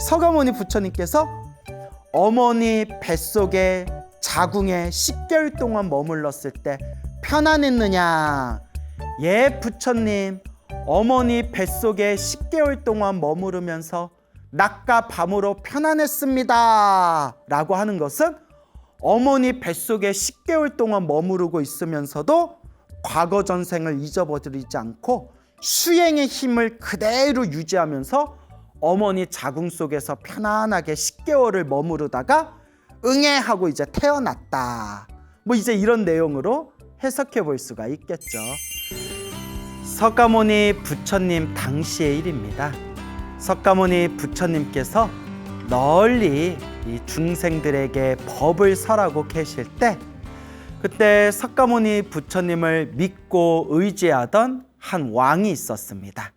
서가모니 부처님께서 어머니 뱃속에 자궁에 10개월 동안 머물렀을 때 편안했느냐? 예, 부처님, 어머니 뱃속에 10개월 동안 머무르면서 낮과 밤으로 편안했습니다 라고 하는 것은 어머니 뱃속에 10개월 동안 머무르고 있으면서도 과거 전생을 잊어버리지 않고 수행의 힘을 그대로 유지하면서 어머니 자궁 속에서 편안하게 10개월을 머무르다가 응애 하고 이제 태어났다. 뭐 이제 이런 내용으로 해석해 볼 수가 있겠죠. 서가모니 부처님 당시의 일입니다. 서가모니 부처님께서 널리 이 중생들에게 법을 설하고 계실 때, 그때 서가모니 부처님을 믿고 의지하던 한 왕이 있었습니다.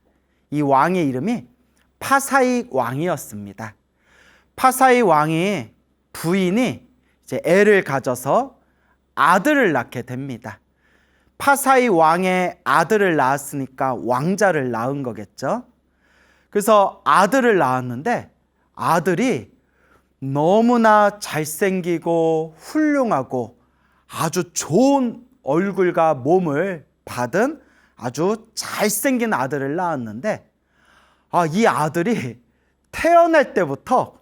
이 왕의 이름이 파사익 왕이었습니다. 파사익 왕이 부인이 이제 애를 가져서 아들을 낳게 됩니다. 파사익 왕의 아들을 낳았으니까 왕자를 낳은 거겠죠. 그래서 아들을 낳았는데 아들이 너무나 잘생기고 훌륭하고 아주 좋은 얼굴과 몸을 받은 아주 잘생긴 아들을 낳았는데, 이 아들이 태어날 때부터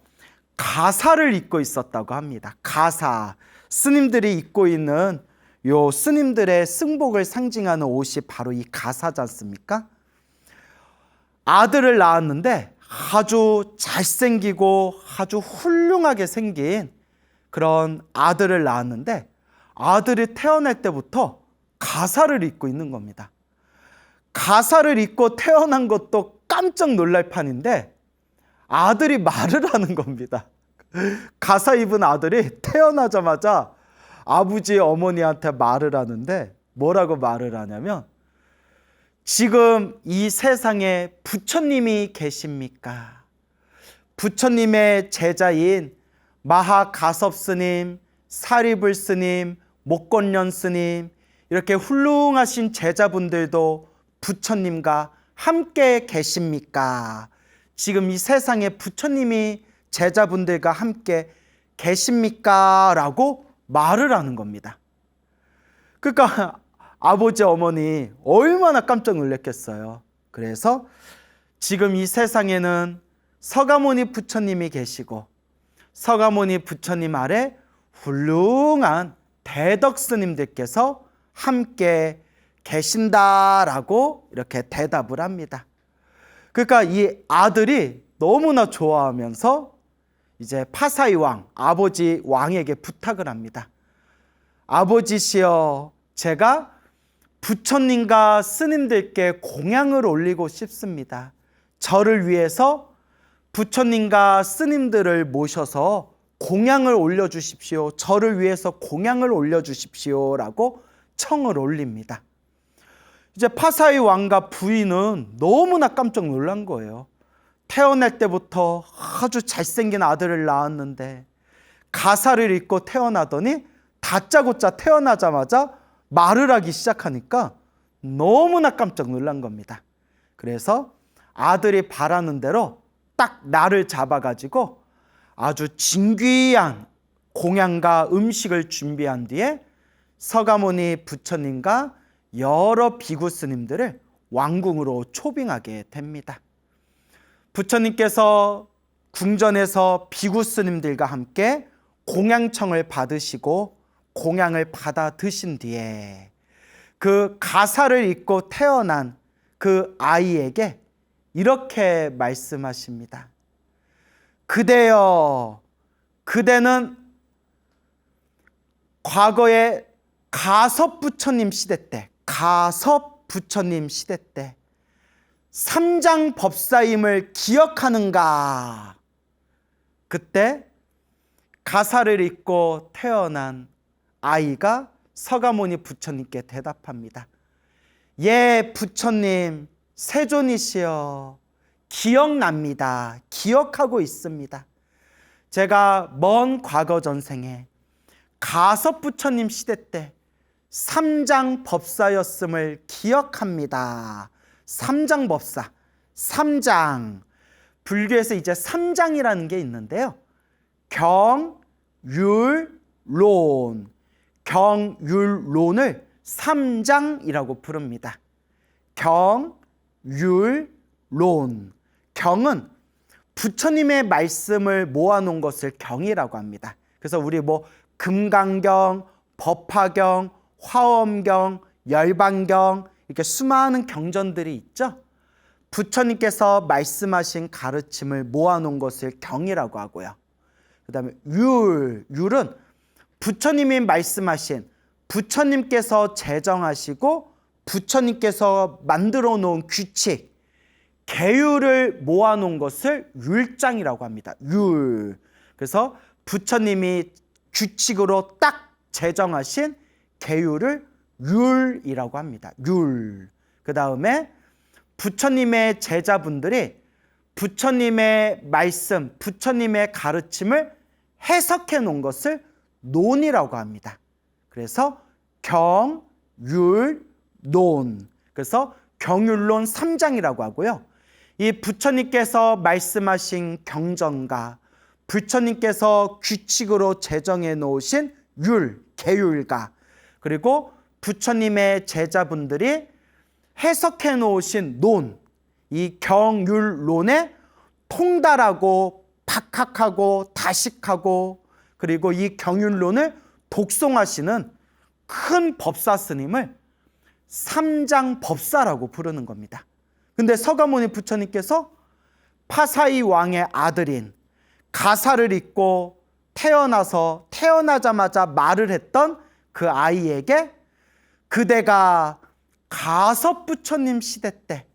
가사를 입고 있었다고 합니다. 가사, 스님들이 입고 있는 요 스님들의 승복을 상징하는 옷이 바로 이 가사지 않습니까? 아들을 낳았는데 아주 잘생기고 아주 훌륭하게 생긴 그런 아들을 낳았는데, 아들이 태어날 때부터 가사를 입고 있는 겁니다. 가사를 입고 태어난 것도 깜짝 놀랄 판인데 아들이 말을 하는 겁니다. 가사 입은 아들이 태어나자마자 아버지 어머니한테 말을 하는데 뭐라고 말을 하냐면, 지금 이 세상에 부처님이 계십니까? 부처님의 제자인 마하가섭 스님, 사리불 스님, 목건련 스님, 이렇게 훌륭하신 제자분들도 부처님과 함께 계십니까? 지금 이 세상에 부처님이 제자분들과 함께 계십니까? 라고 말을 하는 겁니다. 그러니까 아버지 어머니 얼마나 깜짝 놀랐겠어요. 그래서 지금 이 세상에는 서가모니 부처님이 계시고 서가모니 부처님 아래 훌륭한 대덕 스님들께서 함께 계신다라고 이렇게 대답을 합니다. 그러니까 이 아들이 너무나 좋아하면서 이제 파사이 왕, 아버지 왕에게 부탁을 합니다. 아버지시여, 제가 부처님과 스님들께 공양을 올리고 싶습니다. 저를 위해서 부처님과 스님들을 모셔서 공양을 올려주십시오. 저를 위해서 공양을 올려주십시오 라고 청을 올립니다. 이제 파사이 왕과 부인은 너무나 깜짝 놀란 거예요. 태어날 때부터 아주 잘생긴 아들을 낳았는데 가사를 입고 태어나더니 다짜고짜 태어나자마자 말을 하기 시작하니까 너무나 깜짝 놀란 겁니다. 그래서 아들이 바라는 대로 딱 날을 잡아가지고 아주 진귀한 공양과 음식을 준비한 뒤에 서가모니 부처님과 여러 비구 스님들을 왕궁으로 초빙하게 됩니다. 부처님께서 궁전에서 비구 스님들과 함께 공양청을 받으시고 공양을 받아 드신 뒤에 그 가사를 입고 태어난 그 아이에게 이렇게 말씀하십니다. 그대여, 그대는 과거에 가섭 부처님 시대 때, 가섭 부처님 시대 때 삼장 법사임을 기억하는가? 그때 가사를 입고 태어난 아이가 서가모니 부처님께 대답합니다. 예, 부처님, 세존이시여, 기억납니다. 기억하고 있습니다. 제가 먼 과거 전생에 가섭 부처님 시대 때 삼장 법사였음을 기억합니다. 삼장 법사, 삼장. 불교에서 이제 3장이라는 게 있는데요. 경, 율, 론. 경, 율, 론을 3장이라고 부릅니다. 경, 율, 론. 경은 부처님의 말씀을 모아놓은 것을 경이라고 합니다. 그래서 우리 뭐 금강경, 법화경, 화엄경, 열반경 이렇게 수많은 경전들이 있죠. 부처님께서 말씀하신 가르침을 모아놓은 것을 경이라고 하고요. 그 다음에 율은 부처님이 말씀하신, 부처님께서 제정하시고 부처님께서 만들어 놓은 규칙, 계율을 모아놓은 것을 율장이라고 합니다. 율. 그래서 부처님이 규칙으로 딱 제정하신 계율을 율이라고 합니다. 율. 그 다음에 부처님의 제자분들이 부처님의 말씀, 부처님의 가르침을 해석해 놓은 것을 논이라고 합니다. 그래서 경, 율, 논. 그래서 경율론 3장이라고 하고요. 이 부처님께서 말씀하신 경전과 부처님께서 규칙으로 제정해 놓으신 율, 계율과 그리고 부처님의 제자분들이 해석해 놓으신 논, 이 경율론에 통달하고 박학하고 다식하고 그리고 이 경율론을 독송하시는 큰 법사 스님을 삼장 법사라고 부르는 겁니다. 근데 서가모니 부처님께서 파사이 왕의 아들인 가사를 잊고 태어나자마자 말을 했던 그 아이에게 그대가 가섭 부처님 시대 때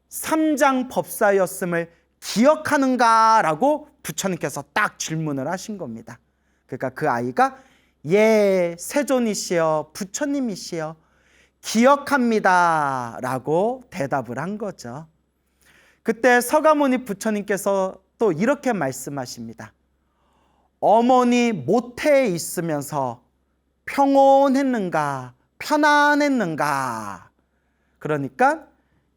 삼장 법사였음을 기억하는가? 라고 부처님께서 딱 질문을 하신 겁니다. 그러니까 그 아이가 예, 세존이시여, 부처님이시여, 기억합니다 라고 대답을 한 거죠. 그때 서가모니 부처님께서 또 이렇게 말씀하십니다. 어머니 모태에 있으면서 평온했는가, 편안했는가? 그러니까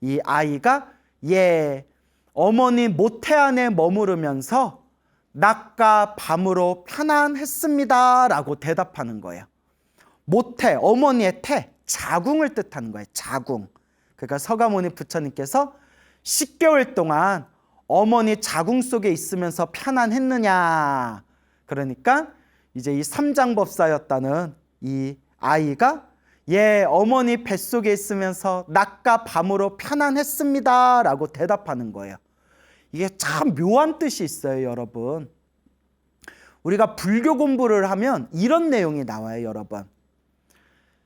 이 아이가 예, 어머니 모태 안에 머무르면서 낮과 밤으로 편안했습니다 라고 대답하는 거예요. 모태, 어머니의 태, 자궁을 뜻하는 거예요. 자궁. 그러니까 서가모니 부처님께서 10개월 동안 어머니 자궁 속에 있으면서 편안했느냐. 그러니까 이제 이 삼장법사였다는 이 아이가 예, 어머니 뱃속에 있으면서 낮과 밤으로 편안했습니다 라고 대답하는 거예요. 이게 참 묘한 뜻이 있어요, 여러분. 우리가 불교 공부를 하면 이런 내용이 나와요, 여러분.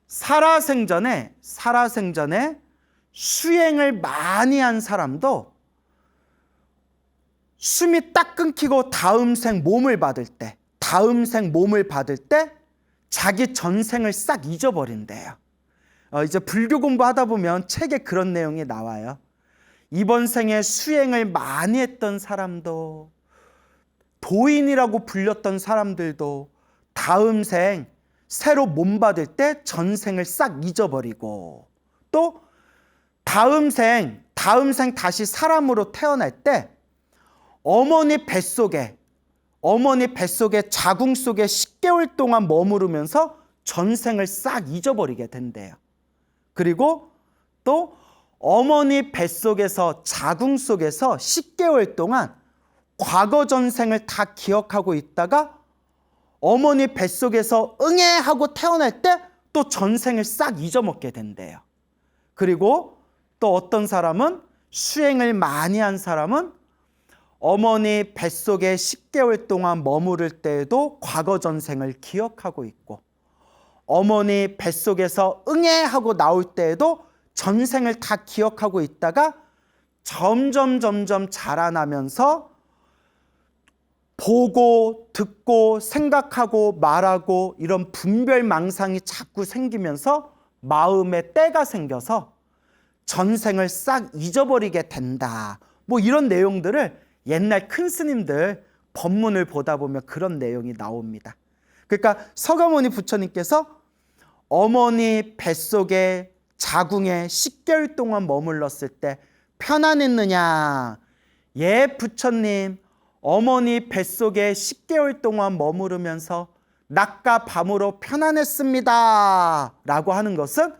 살아생전에 수행을 많이 한 사람도 숨이 딱 끊기고 다음 생 몸을 받을 때 자기 전생을 싹 잊어버린대요. 이제 불교 공부하다 보면 책에 그런 내용이 나와요. 이번 생에 수행을 많이 했던 사람도, 도인이라고 불렸던 사람들도 다음 생 새로 몸 받을 때 전생을 싹 잊어버리고, 또 다음 생 다시 사람으로 태어날 때 어머니 뱃속에 자궁 속에 10개월 동안 머무르면서 전생을 싹 잊어버리게 된대요. 그리고 또 어머니 뱃속에서 자궁 속에서 10개월 동안 과거 전생을 다 기억하고 있다가 어머니 뱃속에서 응애 하고 태어날 때 또 전생을 싹 잊어먹게 된대요. 그리고 또 어떤 사람은, 수행을 많이 한 사람은 어머니 뱃속에 10개월 동안 머무를 때에도 과거 전생을 기억하고 있고, 어머니 뱃속에서 응애 하고 나올 때에도 전생을 다 기억하고 있다가 점점 자라나면서 보고 듣고 생각하고 말하고 이런 분별망상이 자꾸 생기면서 마음에 때가 생겨서 전생을 싹 잊어버리게 된다. 뭐 이런 내용들을 옛날 큰 스님들 법문을 보다 보면 그런 내용이 나옵니다. 그러니까 서가모니 부처님께서 어머니 뱃속에 자궁에 10개월 동안 머물렀을 때 편안했느냐, 예, 부처님, 어머니 뱃속에 10개월 동안 머무르면서 낮과 밤으로 편안했습니다 라고 하는 것은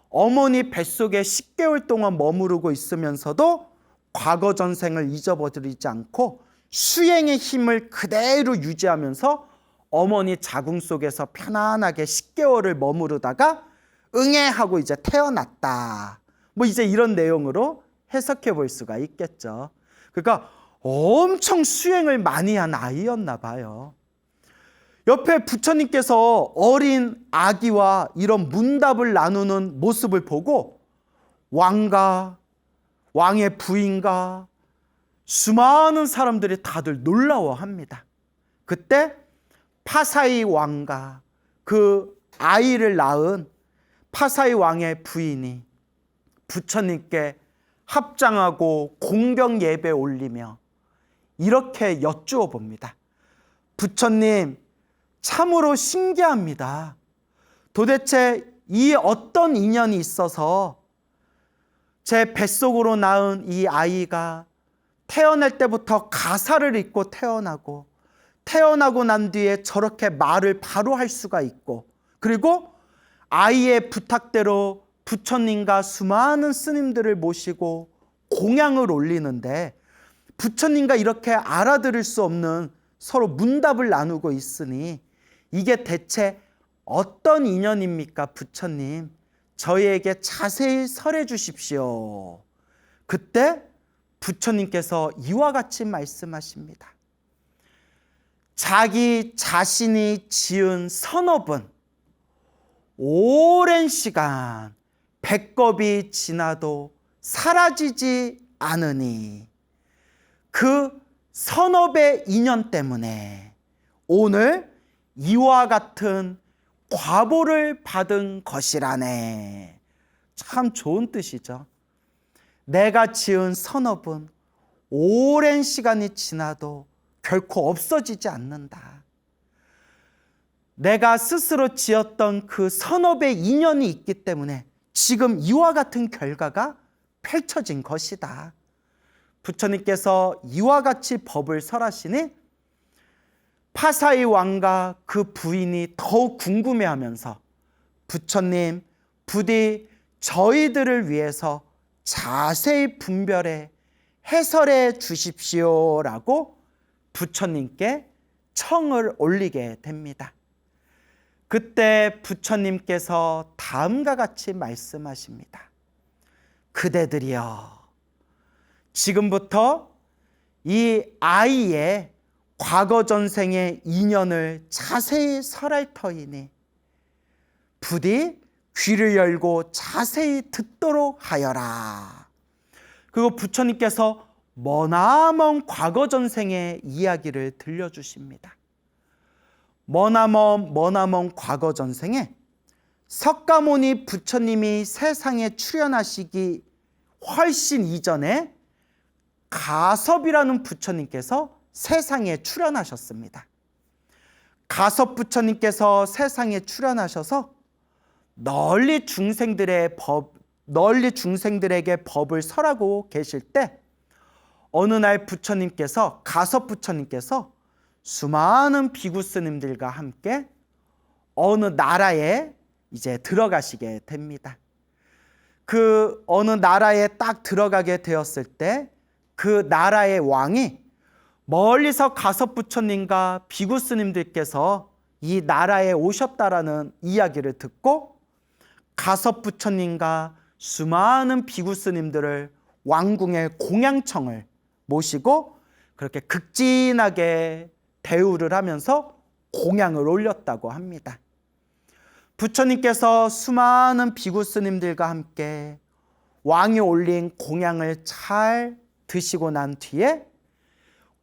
어머니 뱃속에 10개월 동안 머무르고 있으면서도 과거 전생을 잊어버리지 않고 수행의 힘을 그대로 유지하면서 어머니 자궁 속에서 편안하게 10개월을 머무르다가 응애 하고 이제 태어났다. 뭐 이제 이런 내용으로 해석해 볼 수가 있겠죠. 그러니까 엄청 수행을 많이 한 아이였나 봐요. 옆에 부처님께서 어린 아기와 이런 문답을 나누는 모습을 보고 왕과 왕의 부인과 수많은 사람들이 다들 놀라워합니다. 그때 파사이 왕과 그 아이를 낳은 파사이 왕의 부인이 부처님께 합장하고 공경 예배 올리며 이렇게 여쭈어 봅니다. 부처님, 참으로 신기합니다. 도대체 이 어떤 인연이 있어서 제 뱃속으로 낳은 이 아이가 태어날 때부터 가사를 읽고 태어나고 난 뒤에 저렇게 말을 바로 할 수가 있고, 그리고 아이의 부탁대로 부처님과 수많은 스님들을 모시고 공양을 올리는데 부처님과 이렇게 알아들을 수 없는 서로 문답을 나누고 있으니 이게 대체 어떤 인연입니까, 부처님? 저희에게 자세히 설해 주십시오. 그때 부처님께서 이와 같이 말씀하십니다. 자기 자신이 지은 선업은 오랜 시간 백겁이 지나도 사라지지 않으니 그 선업의 인연 때문에 오늘 이와 같은 과보를 받은 것이라네. 참 좋은 뜻이죠. 내가 지은 선업은 오랜 시간이 지나도 결코 없어지지 않는다. 내가 스스로 지었던 그 선업의 인연이 있기 때문에 지금 이와 같은 결과가 펼쳐진 것이다. 부처님께서 이와 같이 법을 설하시니 파사이 왕과 그 부인이 더욱 궁금해하면서 부처님, 부디 저희들을 위해서 자세히 분별해 해설해 주십시오라고 부처님께 청을 올리게 됩니다. 그때 부처님께서 다음과 같이 말씀하십니다. 그대들이여, 지금부터 이 아이의 과거 전생의 인연을 자세히 설할 터이니 부디 귀를 열고 자세히 듣도록 하여라. 그리고 부처님께서 머나먼 과거 전생의 이야기를 들려주십니다. 머나먼 과거 전생에 석가모니 부처님이 세상에 출현하시기 훨씬 이전에 가섭이라는 부처님께서 세상에 출현하셨습니다. 가섭 부처님께서 세상에 출현하셔서 널리 중생들에게 법을 설하고 계실 때 어느 날 가섭 부처님께서 수많은 비구 스님들과 함께 어느 나라에 이제 들어가시게 됩니다. 그 어느 나라에 딱 들어가게 되었을 때 그 나라의 왕이 멀리서 가섭 부처님과 비구 스님들께서 이 나라에 오셨다라는 이야기를 듣고 가섭 부처님과 수많은 비구 스님들을 왕궁의 공양청을 모시고 그렇게 극진하게 대우를 하면서 공양을 올렸다고 합니다. 부처님께서 수많은 비구 스님들과 함께 왕이 올린 공양을 잘 드시고 난 뒤에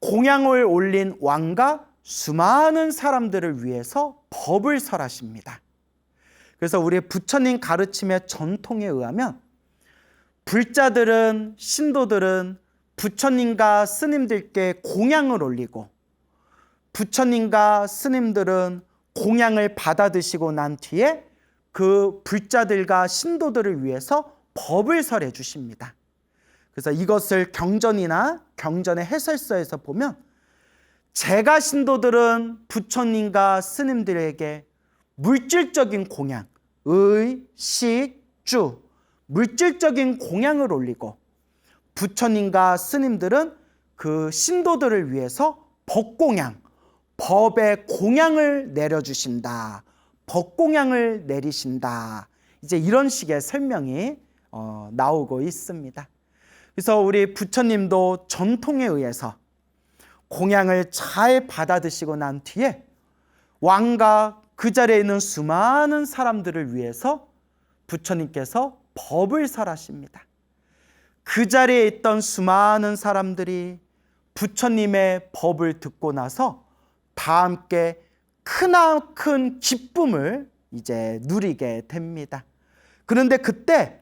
공양을 올린 왕과 수많은 사람들을 위해서 법을 설하십니다. 그래서 우리 부처님 가르침의 전통에 의하면 불자들은, 신도들은 부처님과 스님들께 공양을 올리고 부처님과 스님들은 공양을 받아 드시고 난 뒤에 그 불자들과 신도들을 위해서 법을 설해 주십니다. 그래서 이것을 경전이나 경전의 해설서에서 보면 제가 신도들은 부처님과 스님들에게 물질적인 공양, 의, 식, 주, 물질적인 공양을 올리고 부처님과 스님들은 그 신도들을 위해서 법공양, 법의 공양을 내려주신다. 법공양을 내리신다. 이제 이런 식의 설명이 나오고 있습니다. 그래서 우리 부처님도 전통에 의해서 공양을 잘 받아드시고 난 뒤에 왕과 그 자리에 있는 수많은 사람들을 위해서 부처님께서 법을 설하십니다. 그 자리에 있던 수많은 사람들이 부처님의 법을 듣고 나서 다 함께 크나큰 기쁨을 이제 누리게 됩니다. 그런데 그때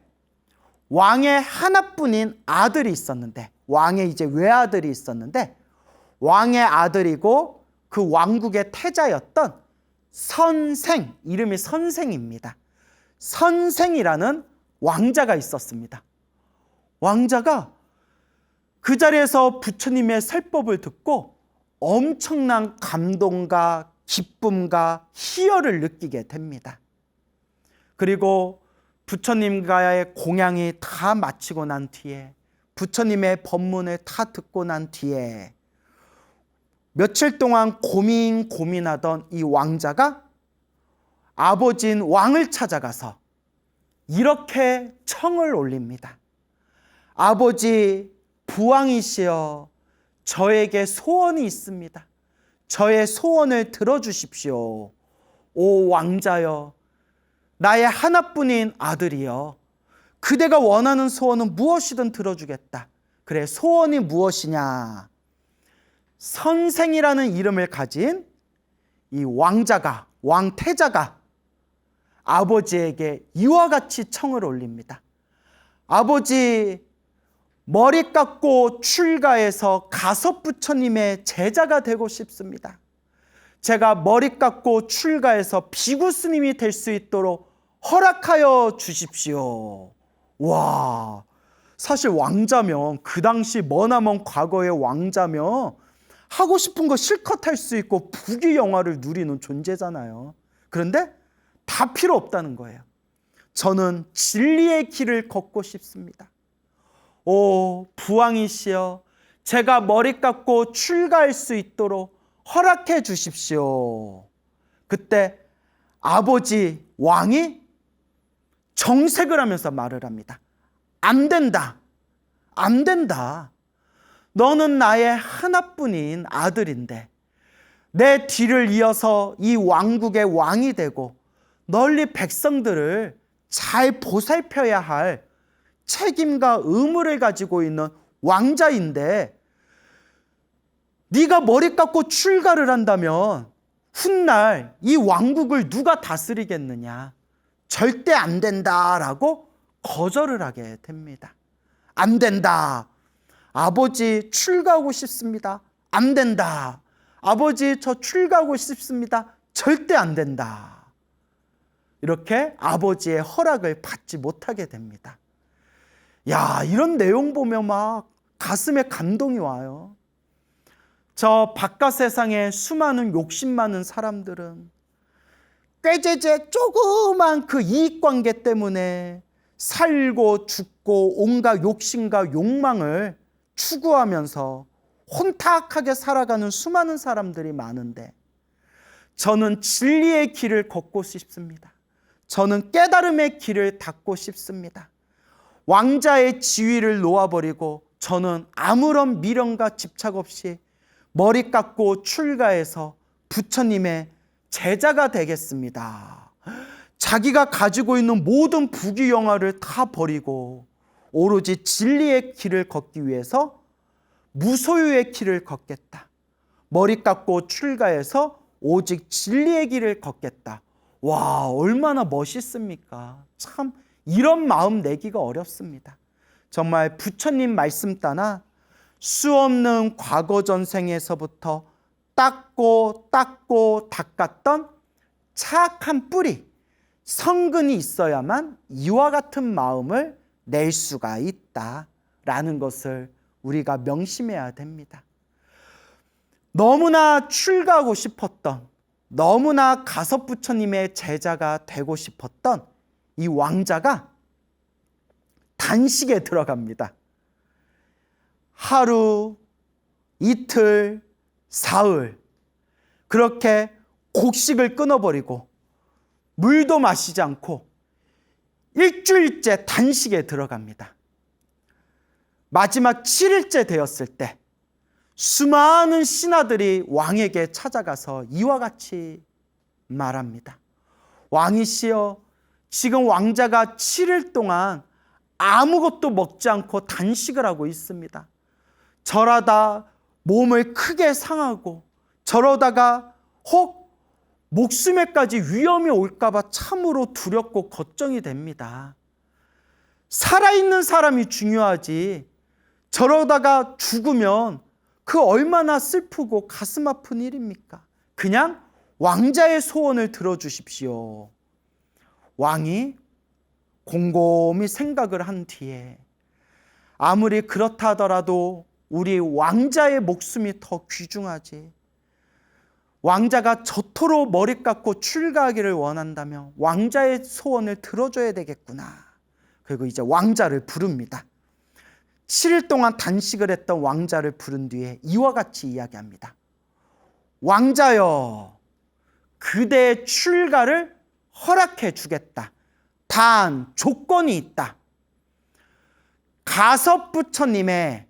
왕의 하나뿐인 아들이 있었는데, 왕의 이제 외아들이 있었는데, 왕의 아들이고 그 왕국의 태자였던 선생, 이름이 선생입니다. 선생이라는 왕자가 있었습니다. 왕자가 그 자리에서 부처님의 설법을 듣고 엄청난 감동과 기쁨과 희열을 느끼게 됩니다. 그리고 부처님과의 공양이 다 마치고 난 뒤에, 부처님의 법문을 다 듣고 난 뒤에 며칠 동안 고민하던 이 왕자가 아버지인 왕을 찾아가서 이렇게 청을 올립니다. 아버지 부왕이시여, 저에게 소원이 있습니다. 저의 소원을 들어주십시오. 오 왕자여, 나의 하나뿐인 아들이여, 그대가 원하는 소원은 무엇이든 들어주겠다. 그래, 소원이 무엇이냐? 선생이라는 이름을 가진 이 왕자가, 왕태자가 아버지에게 이와 같이 청을 올립니다. 아버지, 머리 깎고 출가해서 가섭부처님의 제자가 되고 싶습니다. 제가 머리 깎고 출가해서 비구 스님이 될 수 있도록 허락하여 주십시오. 와, 사실 왕자면, 그 당시 머나먼 과거의 왕자면 하고 싶은 거 실컷 할 수 있고 부귀영화를 누리는 존재잖아요. 그런데 다 필요 없다는 거예요. 저는 진리의 길을 걷고 싶습니다. 오 부왕이시여, 제가 머리 깎고 출가할 수 있도록 허락해 주십시오. 그때 아버지 왕이 정색을 하면서 말을 합니다. 안 된다. 안 된다. 너는 나의 하나뿐인 아들인데 내 뒤를 이어서 이 왕국의 왕이 되고 널리 백성들을 잘 보살펴야 할 책임과 의무를 가지고 있는 왕자인데 네가 머리 깎고 출가를 한다면 훗날 이 왕국을 누가 다스리겠느냐. 절대 안 된다라고 거절을 하게 됩니다. 안 된다. 아버지 출가하고 싶습니다. 안 된다. 아버지 저 출가하고 싶습니다. 절대 안 된다. 이렇게 아버지의 허락을 받지 못하게 됩니다. 야, 이런 내용 보면 막 가슴에 감동이 와요. 저 바깥 세상에 수많은 욕심 많은 사람들은 꾀죄죄 조그만 그 이익관계 때문에 살고 죽고 온갖 욕심과 욕망을 추구하면서 혼탁하게 살아가는 수많은 사람들이 많은데 저는 진리의 길을 걷고 싶습니다. 저는 깨달음의 길을 닫고 싶습니다. 왕자의 지위를 놓아버리고 저는 아무런 미련과 집착 없이 머리 깎고 출가해서 부처님의 제자가 되겠습니다. 자기가 가지고 있는 모든 부귀영화를 다 버리고 오로지 진리의 길을 걷기 위해서 무소유의 길을 걷겠다. 머리 깎고 출가해서 오직 진리의 길을 걷겠다. 와, 얼마나 멋있습니까? 참 이런 마음 내기가 어렵습니다. 정말 부처님 말씀 따나 수없는 과거 전생에서부터 닦고 닦았던 착한 뿌리, 성근이 있어야만 이와 같은 마음을 낼 수가 있다 라는 것을 우리가 명심해야 됩니다. 너무나 출가하고 싶었던, 너무나 가섭부처님의 제자가 되고 싶었던 이 왕자가 단식에 들어갑니다. 하루, 이틀, 사흘 그렇게 곡식을 끊어버리고 물도 마시지 않고 일주일째 단식에 들어갑니다. 마지막 7일째 되었을 때 수많은 신하들이 왕에게 찾아가서 이와 같이 말합니다. 왕이시여, 지금 왕자가 7일 동안 아무것도 먹지 않고 단식을 하고 있습니다. 저러다 몸을 크게 상하고 저러다가 혹 목숨에까지 위험이 올까 봐 참으로 두렵고 걱정이 됩니다. 살아있는 사람이 중요하지 저러다가 죽으면 그 얼마나 슬프고 가슴 아픈 일입니까? 그냥 왕자의 소원을 들어주십시오. 왕이 곰곰이 생각을 한 뒤에 아무리 그렇다 하더라도 우리 왕자의 목숨이 더 귀중하지. 왕자가 저토록 머리 깎고 출가하기를 원한다면 왕자의 소원을 들어줘야 되겠구나. 그리고 이제 왕자를 부릅니다. 7일 동안 단식을 했던 왕자를 부른 뒤에 이와 같이 이야기합니다. 왕자여, 그대의 출가를 허락해 주겠다. 단 조건이 있다. 가섭부처님의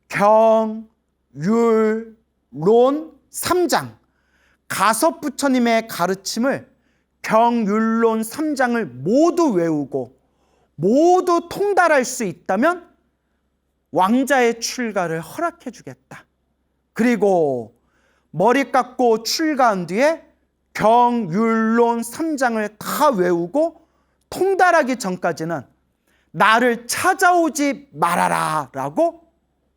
경, 율, 론 3장, 가섭부처님의 가르침을 경, 율, 론 3장을 모두 외우고 모두 통달할 수 있다면 왕자의 출가를 허락해 주겠다. 그리고 머리 깎고 출가한 뒤에 경, 율, 론 3장을 다 외우고 통달하기 전까지는 나를 찾아오지 말아라 라고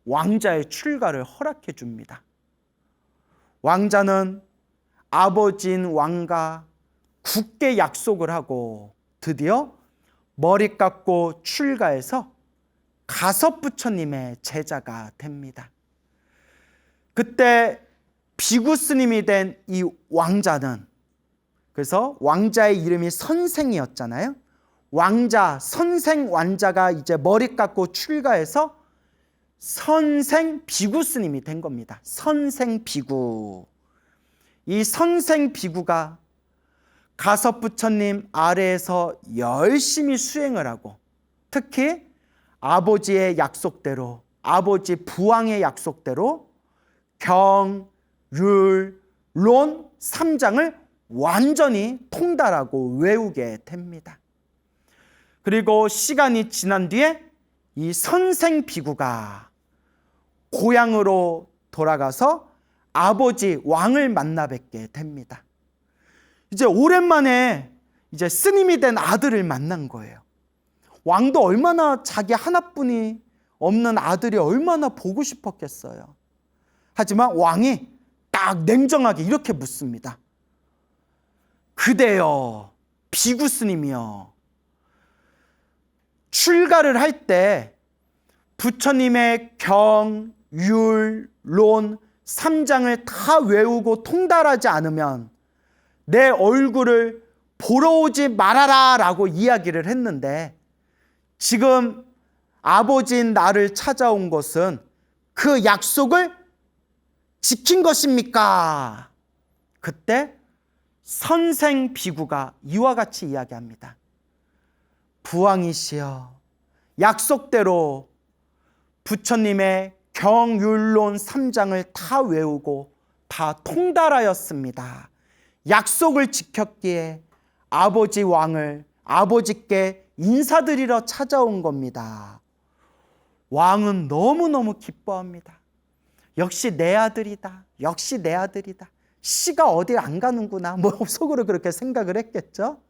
왕자의 출가를 허락해 줍니다. 왕자는 아버지인 왕과 굳게 약속을 하고 드디어 머리 깎고 출가해서 가섭부처님의 제자가 됩니다. 그때 비구 스님이 된 이 왕자는, 그래서 왕자의 이름이 선생이었잖아요. 왕자, 선생 왕자가 이제 머리 깎고 출가해서 선생 비구 스님이 된 겁니다. 선생 비구. 이 선생 비구가 가섭부처님 아래에서 열심히 수행을 하고 특히 아버지의 약속대로, 아버지 부왕의 약속대로 경, 율, 론 3장을 완전히 통달하고 외우게 됩니다. 그리고 시간이 지난 뒤에 이 선생 비구가 고향으로 돌아가서 아버지 왕을 만나 뵙게 됩니다. 이제 오랜만에 이제 스님이 된 아들을 만난 거예요. 왕도 얼마나 자기 하나뿐이 없는 아들이 얼마나 보고 싶었겠어요. 하지만 왕이 딱 냉정하게 이렇게 묻습니다. 그대여, 비구 스님이여, 출가를 할 때 부처님의 경, 율, 론 3장을 다 외우고 통달하지 않으면 내 얼굴을 보러 오지 말아라 라고 이야기를 했는데 지금 아버지인 나를 찾아온 것은 그 약속을 지킨 것입니까? 그때 선생 비구가 이와 같이 이야기합니다. 부왕이시여, 약속대로 부처님의 경율론 3장을 다 외우고 다 통달하였습니다. 약속을 지켰기에 아버지 왕을 아버지께 인사드리러 찾아온 겁니다. 왕은 너무너무 기뻐합니다. 역시 내 아들이다. 역시 내 아들이다. 씨가 어디 안 가는구나. 뭐 속으로 그렇게 생각을 했겠죠.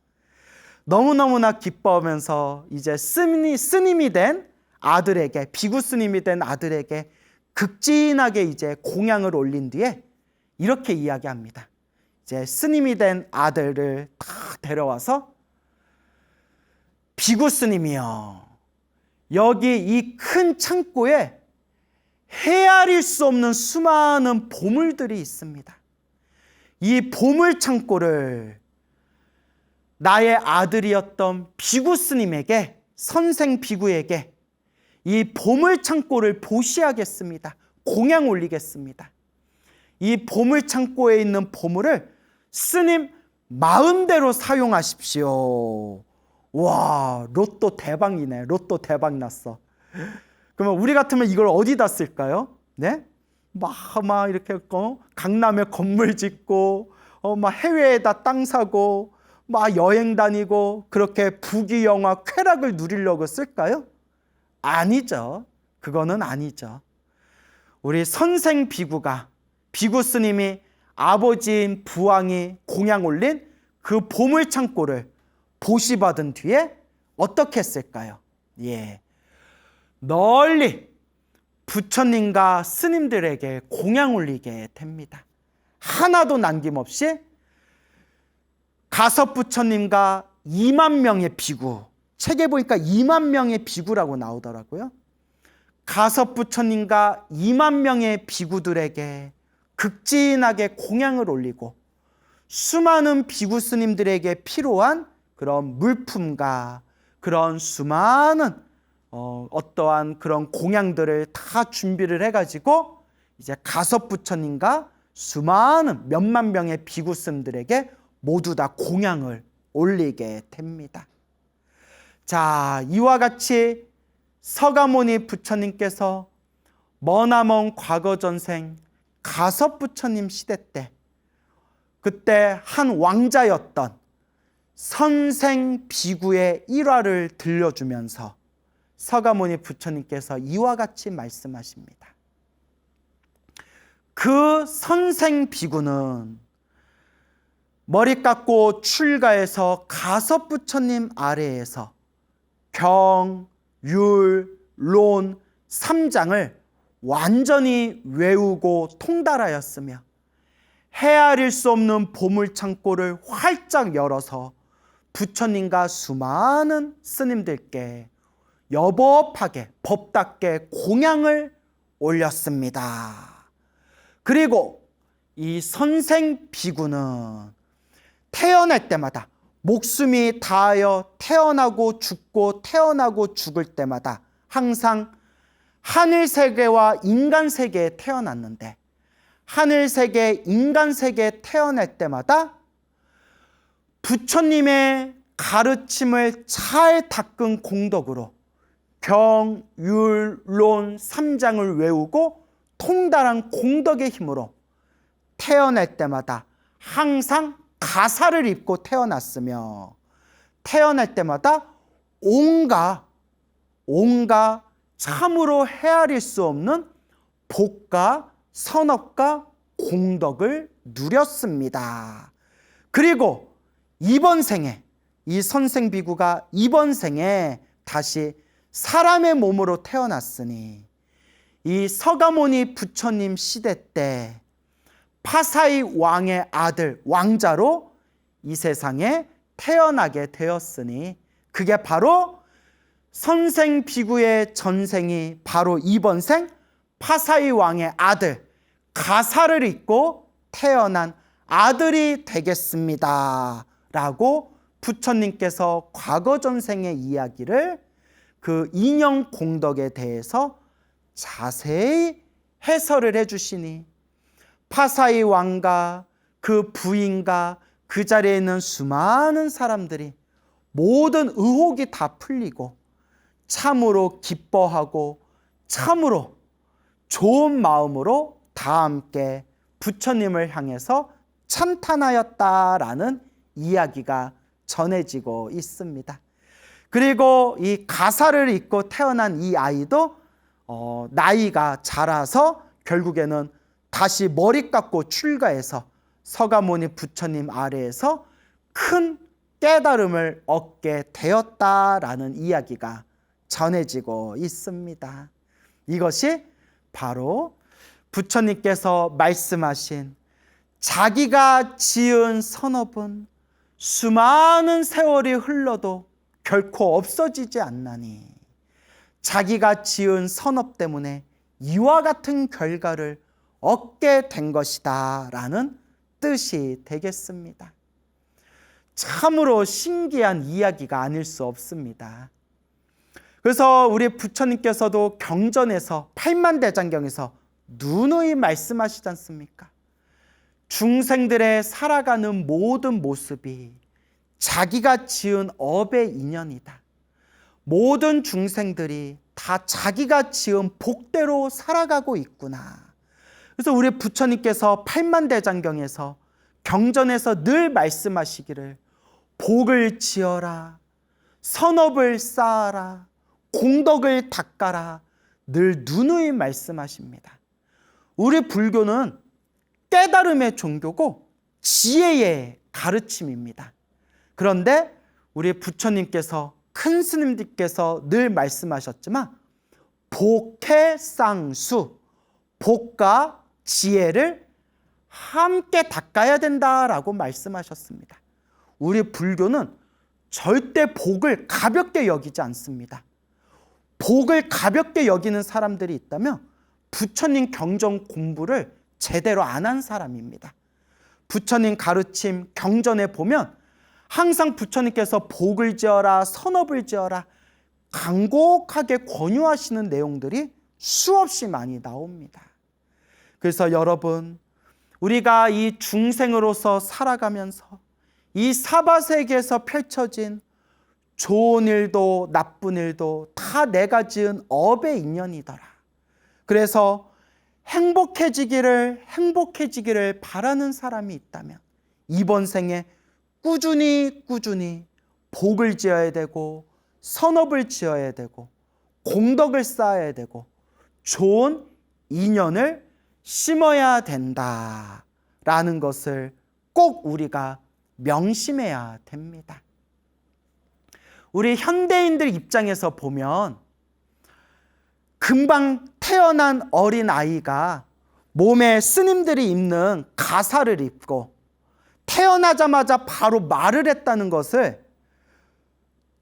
너무너무나 기뻐하면서 이제 스님이 된 아들에게, 비구 스님이 된 아들에게 극진하게 이제 공양을 올린 뒤에 이렇게 이야기합니다. 이제 스님이 된 아들을 다 데려와서 비구 스님이여, 여기 이 큰 창고에 헤아릴 수 없는 수많은 보물들이 있습니다. 이 보물 창고를 나의 아들이었던 비구 스님에게, 선생 비구에게 이 보물 창고를 보시하겠습니다. 공양 올리겠습니다. 이 보물 창고에 있는 보물을 스님 마음대로 사용하십시오. 와, 로또 대박이네. 로또 대박 났어. 그러면 우리 같으면 이걸 어디다 쓸까요? 네? 막 이렇게 강남에 건물 짓고, 막 해외에다 땅 사고, 막 여행 다니고, 그렇게 부귀영화 쾌락을 누리려고 쓸까요? 아니죠. 그거는 아니죠. 우리 선생 비구가, 비구 스님이 아버지인 부왕이 공양 올린 그 보물 창고를 보시받은 뒤에 어떻게 했을까요? 예. 널리 부처님과 스님들에게 공양 올리게 됩니다. 하나도 남김없이 가섭 부처님과 2만 명의 비구, 책에 보니까 2만 명의 비구라고 나오더라고요. 가섭 부처님과 2만 명의 비구들에게 극진하게 공양을 올리고 수많은 비구 스님들에게 필요한 그런 물품과 그런 수많은 어떠한 그런 공양들을 다 준비를 해가지고 이제 가섭 부처님과 수많은 몇만 명의 비구 스님들에게 모두 다 공양을 올리게 됩니다. 자, 이와 같이 서가모니 부처님께서 머나먼 과거 전생 가섭 부처님 시대 때, 그때 한 왕자였던 선생 비구의 일화를 들려주면서 서가모니 부처님께서 이와 같이 말씀하십니다. 그 선생 비구는 머리 깎고 출가해서 가섭 부처님 아래에서 경, 율, 론 3장을 완전히 외우고 통달하였으며 헤아릴 수 없는 보물창고를 활짝 열어서 부처님과 수많은 스님들께 여법하게 법답게 공양을 올렸습니다. 그리고 이 선생 비구는 태어날 때마다 목숨이 다하여 태어나고 죽고 태어나고 죽을 때마다 항상 하늘 세계와 인간 세계에 태어났는데, 하늘 세계, 인간 세계에 태어날 때마다 부처님의 가르침을 잘 닦은 공덕으로 경, 율, 론 3장을 외우고 통달한 공덕의 힘으로 태어날 때마다 항상 가사를 입고 태어났으며, 태어날 때마다 온갖 참으로 헤아릴 수 없는 복과 선업과 공덕을 누렸습니다. 그리고 이번 생에, 이 선생 비구가 이번 생에 다시 사람의 몸으로 태어났으니 이 서가모니 부처님 시대 때 파사이 왕의 아들 왕자로 이 세상에 태어나게 되었으니, 그게 바로 선생 비구의 전생이 바로 이번 생 파사이 왕의 아들 가사를 입고 태어난 아들이 되겠습니다 라고 부처님께서 과거 전생의 이야기를, 그 인연 공덕에 대해서 자세히 해설을 해주시니 파사이 왕과 그 부인과 그 자리에 있는 수많은 사람들이 모든 의혹이 다 풀리고 참으로 기뻐하고 참으로 좋은 마음으로 다 함께 부처님을 향해서 찬탄하였다라는 이야기가 전해지고 있습니다. 그리고 이 가사를 입고 태어난 이 아이도 나이가 자라서 결국에는 다시 머리 깎고 출가해서 서가모니 부처님 아래에서 큰 깨달음을 얻게 되었다라는 이야기가 전해지고 있습니다. 이것이 바로 부처님께서 말씀하신 자기가 지은 선업은 수많은 세월이 흘러도 결코 없어지지 않나니 자기가 지은 선업 때문에 이와 같은 결과를 얻게 된 것이다 라는 뜻이 되겠습니다. 참으로 신기한 이야기가 아닐 수 없습니다. 그래서 우리 부처님께서도 경전에서 팔만대장경에서 누누이 말씀하시지 않습니까? 중생들의 살아가는 모든 모습이 자기가 지은 업의 인연이다. 모든 중생들이 다 자기가 지은 복대로 살아가고 있구나. 그래서 우리 부처님께서 팔만대장경에서 경전에서 늘 말씀하시기를 복을 지어라, 선업을 쌓아라, 공덕을 닦아라 늘 누누이 말씀하십니다. 우리 불교는 깨달음의 종교고 지혜의 가르침입니다. 그런데 우리 부처님께서 큰 스님들께서 늘 말씀하셨지만 복해쌍수, 복과 지혜를 함께 닦아야 된다라고 말씀하셨습니다. 우리 불교는 절대 복을 가볍게 여기지 않습니다. 복을 가볍게 여기는 사람들이 있다면 부처님 경전 공부를 제대로 안 한 사람입니다. 부처님 가르침 경전에 보면 항상 부처님께서 복을 지어라, 선업을 지어라 간곡하게 권유하시는 내용들이 수없이 많이 나옵니다. 그래서 여러분, 우리가 이 중생으로서 살아가면서 이 사바세계에서 펼쳐진 좋은 일도 나쁜 일도 다 내가 지은 업의 인연이더라. 그래서 행복해지기를 바라는 사람이 있다면 이번 생에 꾸준히 복을 지어야 되고 선업을 지어야 되고 공덕을 쌓아야 되고 좋은 인연을 심어야 된다라는 것을 꼭 우리가 명심해야 됩니다. 우리 현대인들 입장에서 보면 금방 태어난 어린 아이가 몸에 스님들이 입는 가사를 입고 태어나자마자 바로 말을 했다는 것을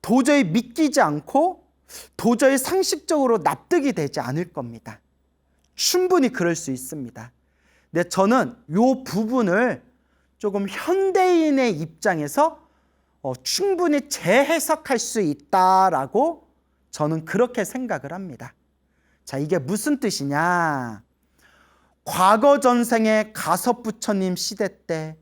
도저히 믿기지 않고 도저히 상식적으로 납득이 되지 않을 겁니다. 충분히 그럴 수 있습니다. 근데 저는 이 부분을 조금 현대인의 입장에서 충분히 재해석할 수 있다라고 저는 그렇게 생각을 합니다. 자, 이게 무슨 뜻이냐? 과거 전생의 가섭부처님 시대 때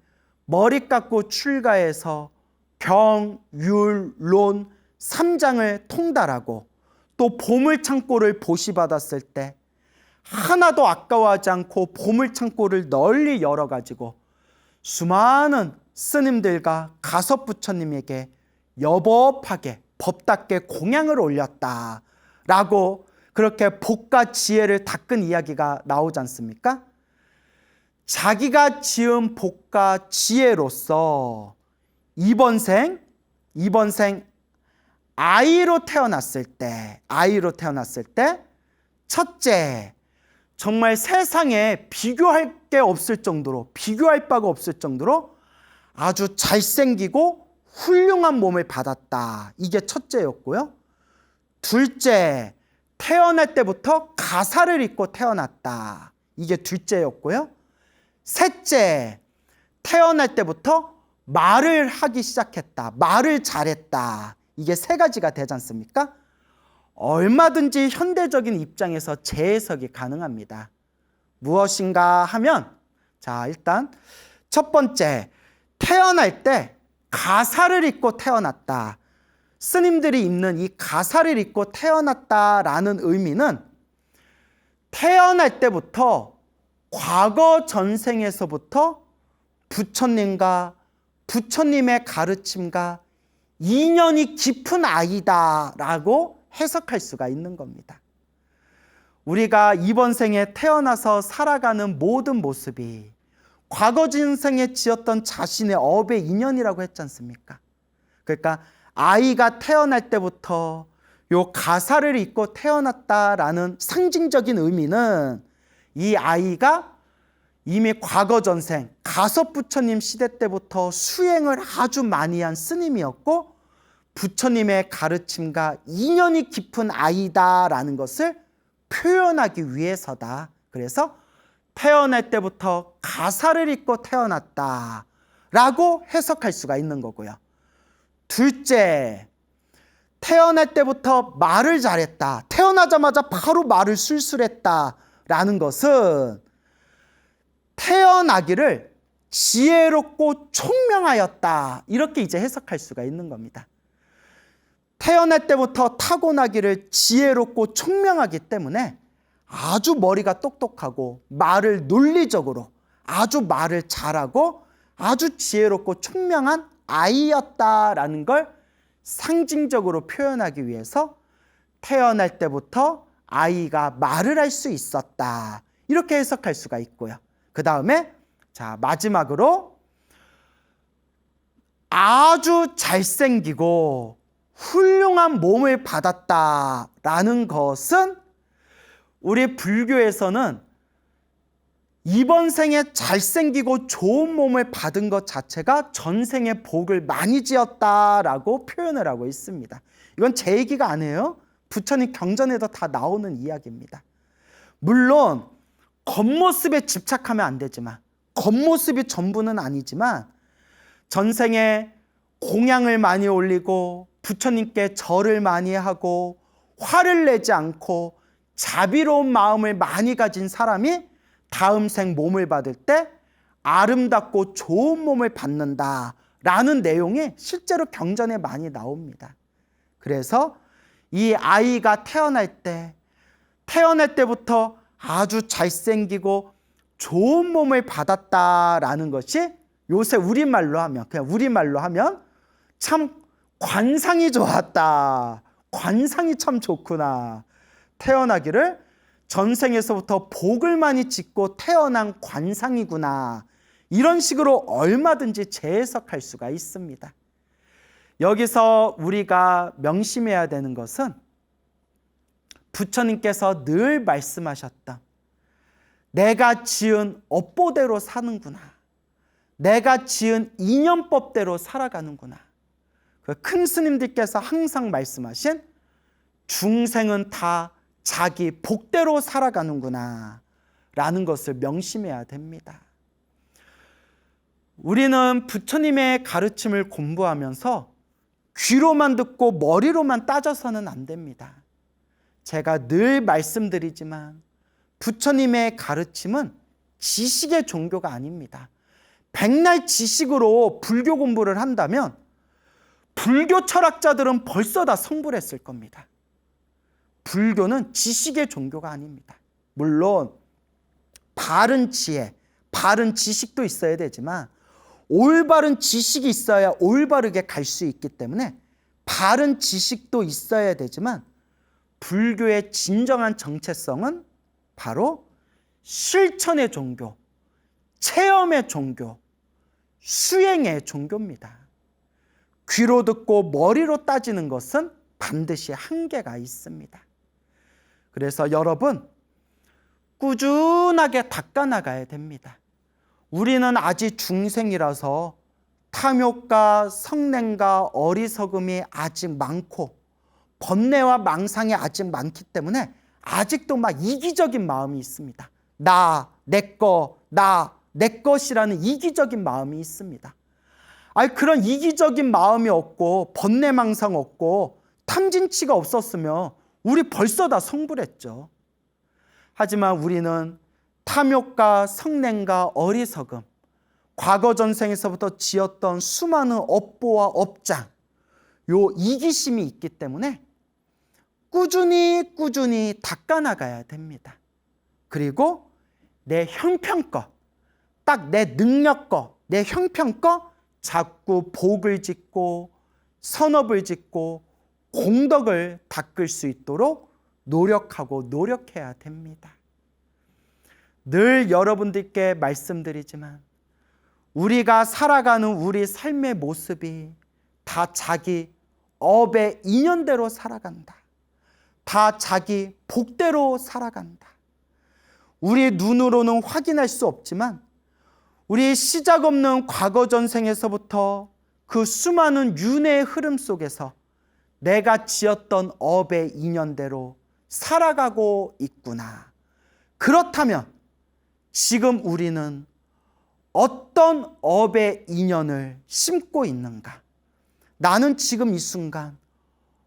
머리 깎고 출가해서 경, 율, 론 3장을 통달하고 또 보물창고를 보시받았을 때 하나도 아까워하지 않고 보물창고를 널리 열어가지고 수많은 스님들과 가섭부처님에게 여법하게 법답게 공양을 올렸다라고 그렇게 복과 지혜를 닦은 이야기가 나오지 않습니까? 자기가 지은 복과 지혜로서 이번 생 아이로 태어났을 때 첫째, 정말 세상에 비교할 바가 없을 정도로 아주 잘생기고 훌륭한 몸을 받았다. 이게 첫째였고요. 둘째, 태어날 때부터 가사를 입고 태어났다. 이게 둘째였고요. 셋째, 태어날 때부터 말을 하기 시작했다. 말을 잘했다. 이게 세 가지가 되지 않습니까? 얼마든지 현대적인 입장에서 재해석이 가능합니다. 무엇인가 하면, 자, 일단 첫 번째, 태어날 때 가사를 입고 태어났다. 스님들이 입는 이 가사를 입고 태어났다라는 의미는 태어날 때부터 과거 전생에서부터 부처님과 부처님의 가르침과 인연이 깊은 아이다라고 해석할 수가 있는 겁니다. 우리가 이번 생에 태어나서 살아가는 모든 모습이 과거 전생에 지었던 자신의 업의 인연이라고 했지 않습니까? 그러니까 아이가 태어날 때부터 요 가사를 입고 태어났다라는 상징적인 의미는 이 아이가 이미 과거 전생 가섭부처님 시대 때부터 수행을 아주 많이 한 스님이었고 부처님의 가르침과 인연이 깊은 아이다라는 것을 표현하기 위해서다. 그래서 태어날 때부터 가사를 읽고 태어났다라고 해석할 수가 있는 거고요. 둘째, 태어날 때부터 말을 잘했다. 태어나자마자 바로 말을 술술했다라는 것은 태어나기를 지혜롭고 총명하였다. 이렇게 이제 해석할 수가 있는 겁니다. 태어날 때부터 타고나기를 지혜롭고 총명하기 때문에 아주 머리가 똑똑하고 말을 논리적으로 아주 말을 잘하고 아주 지혜롭고 총명한 아이였다라는 걸 상징적으로 표현하기 위해서 태어날 때부터 아이가 말을 할 수 있었다. 이렇게 해석할 수가 있고요. 그 다음에 자, 마지막으로 아주 잘생기고 훌륭한 몸을 받았다라는 것은 우리 불교에서는 이번 생에 잘생기고 좋은 몸을 받은 것 자체가 전생의 복을 많이 지었다라고 표현을 하고 있습니다. 이건 제 얘기가 아니에요. 부처님 경전에도 다 나오는 이야기입니다. 물론 겉모습에 집착하면 안 되지만, 겉모습이 전부는 아니지만 전생에 공양을 많이 올리고 부처님께 절을 많이 하고 화를 내지 않고 자비로운 마음을 많이 가진 사람이 다음 생 몸을 받을 때 아름답고 좋은 몸을 받는다라는 내용이 실제로 경전에 많이 나옵니다. 그래서 이 아이가 태어날 때부터 아주 잘생기고 좋은 몸을 받았다라는 것이 요새 우리말로 하면 참 관상이 좋았다. 관상이 참 좋구나. 태어나기를 전생에서부터 복을 많이 짓고 태어난 관상이구나. 이런 식으로 얼마든지 재해석할 수가 있습니다. 여기서 우리가 명심해야 되는 것은 부처님께서 늘 말씀하셨던 내가 지은 업보대로 사는구나. 내가 지은 인연법대로 살아가는구나. 큰 스님들께서 항상 말씀하신 중생은 다 자기 복대로 살아가는구나 라는 것을 명심해야 됩니다. 우리는 부처님의 가르침을 공부하면서 귀로만 듣고 머리로만 따져서는 안 됩니다. 제가 늘 말씀드리지만 부처님의 가르침은 지식의 종교가 아닙니다. 백날 지식으로 불교 공부를 한다면 불교 철학자들은 벌써 다 성불했을 겁니다. 불교는 지식의 종교가 아닙니다. 물론 바른 지혜, 바른 지식도 있어야 되지만 올바른 지식이 있어야 올바르게 갈 수 있기 때문에 바른 지식도 있어야 되지만 불교의 진정한 정체성은 바로 실천의 종교, 체험의 종교, 수행의 종교입니다. 귀로 듣고 머리로 따지는 것은 반드시 한계가 있습니다. 그래서 여러분 꾸준하게 닦아나가야 됩니다. 우리는 아직 중생이라서 탐욕과 성냄과 어리석음이 아직 많고 번뇌와 망상이 아직 많기 때문에 아직도 막 이기적인 마음이 있습니다. 나, 내 것이라는 이기적인 마음이 있습니다. 그런 이기적인 마음이 없고 번뇌망상 없고 탐진치가 없었으면 우리 벌써 다 성불했죠. 하지만 우리는 탐욕과 성냄과 어리석음, 과거 전생에서부터 지었던 수많은 업보와 업장, 요 이기심이 있기 때문에 꾸준히 닦아나가야 됩니다. 그리고 내 형편껏, 딱 내 능력껏, 내 형편껏 자꾸 복을 짓고 선업을 짓고 공덕을 닦을 수 있도록 노력해야 됩니다. 늘 여러분들께 말씀드리지만 우리가 살아가는 우리 삶의 모습이 다 자기 업의 인연대로 살아간다. 다 자기 복대로 살아간다. 우리 눈으로는 확인할 수 없지만 우리 시작 없는 과거 전생에서부터 그 수많은 윤회의 흐름 속에서 내가 지었던 업의 인연대로 살아가고 있구나. 그렇다면 지금 우리는 어떤 업의 인연을 심고 있는가? 나는 지금 이 순간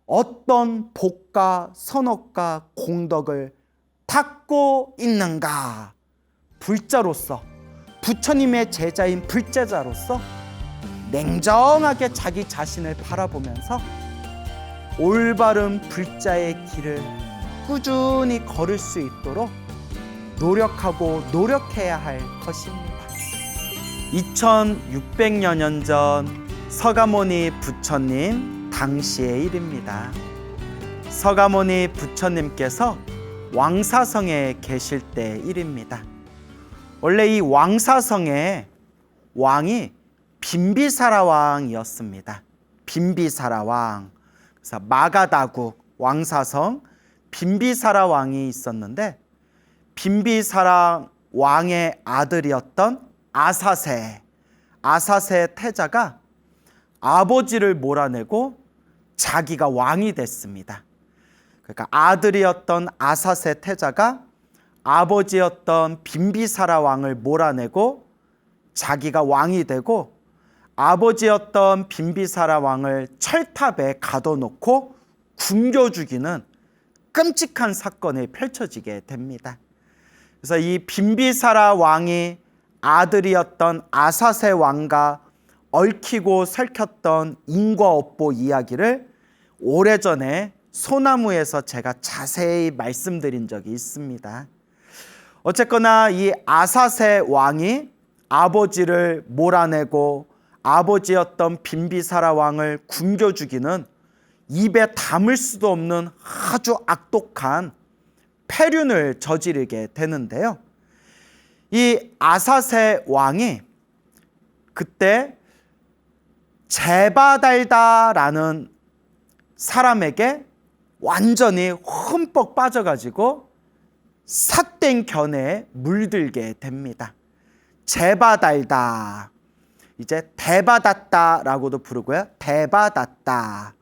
어떤 복과 선업과 공덕을 받고 있는가? 불자로서, 부처님의 제자인 불제자로서 냉정하게 자기 자신을 바라보면서 올바른 불자의 길을 꾸준히 걸을 수 있도록 노력하고 노력해야 할 것입니다. 2600여 년 전 서가모니 부처님 당시의 일입니다. 서가모니 부처님께서 왕사성에 계실 때 일입니다. 원래 이 왕사성의 왕이 빈비사라 왕이었습니다. 빈비사라 왕. 그래서 마가다국 왕사성 빈비사라 왕이 있었는데, 빈비사라 왕의 아들이었던 아사세 태자가 아버지를 몰아내고 자기가 왕이 됐습니다. 그러니까 아들이었던 아사세 태자가 아버지였던 빈비사라 왕을 몰아내고 자기가 왕이 되고, 아버지였던 빈비사라 왕을 철탑에 가둬놓고 굶겨 죽이는 끔찍한 사건이 펼쳐지게 됩니다. 그래서 이 빈비사라 왕이 아들이었던 아사세 왕과 얽히고 설켰던 인과업보 이야기를 오래전에 소나무에서 제가 자세히 말씀드린 적이 있습니다. 어쨌거나 이 아사세 왕이 아버지를 몰아내고 아버지였던 빈비사라 왕을 굶겨 죽이는 입에 담을 수도 없는 아주 악독한 폐륜을 저지르게 되는데요. 이 아사세 왕이 그때 제바달다라는 사람에게 완전히 흠뻑 빠져가지고 삿된 견해에 물들게 됩니다. 제바달다, 이제 대바닷다라고도 부르고요. 대바닷다.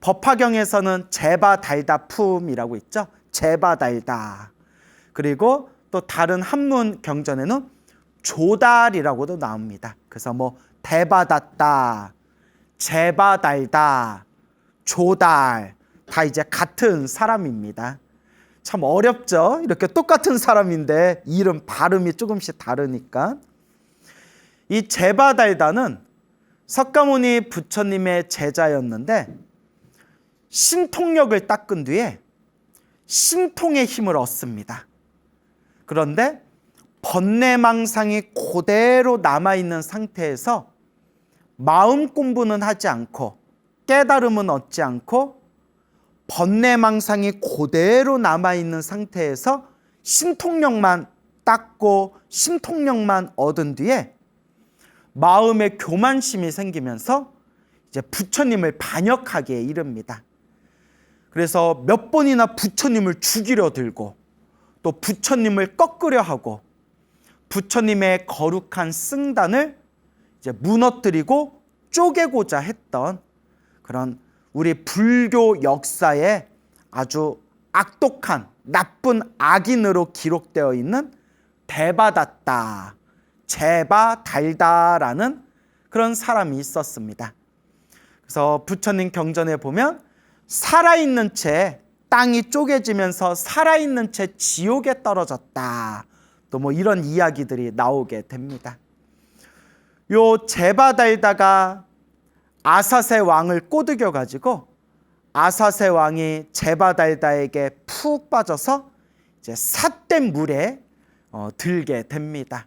법화경에서는 제바달다품이라고 있죠. 제바달다. 그리고 또 다른 한문 경전에는 조달이라고도 나옵니다. 그래서 뭐 대바닷다, 제바달다, 조달 다 이제 같은 사람입니다. 참 어렵죠? 이렇게 똑같은 사람인데 이름 발음이 조금씩 다르니까. 이 제바달다는 석가모니 부처님의 제자였는데 신통력을 닦은 뒤에 신통의 힘을 얻습니다. 그런데 번뇌망상이 그대로 남아있는 상태에서 마음 공부는 하지 않고 깨달음은 얻지 않고 번뇌망상이 그대로 남아있는 상태에서 신통력만 닦고 신통력만 얻은 뒤에 마음에 교만심이 생기면서 이제 부처님을 반역하기에 이릅니다. 그래서 몇 번이나 부처님을 죽이려 들고 또 부처님을 꺾으려 하고 부처님의 거룩한 승단을 이제 무너뜨리고 쪼개고자 했던 그런 우리 불교 역사에 아주 악독한 나쁜 악인으로 기록되어 있는 대바닷다, 제바달다라는 그런 사람이 있었습니다. 그래서 부처님 경전에 보면 살아있는 채 땅이 쪼개지면서 살아있는 채 지옥에 떨어졌다, 또 뭐 이런 이야기들이 나오게 됩니다. 요 제바달다가 아사세 왕을 꼬드겨 가지고 아사세 왕이 제바달다에게 푹 빠져서 이제 삿된 물에 들게 됩니다.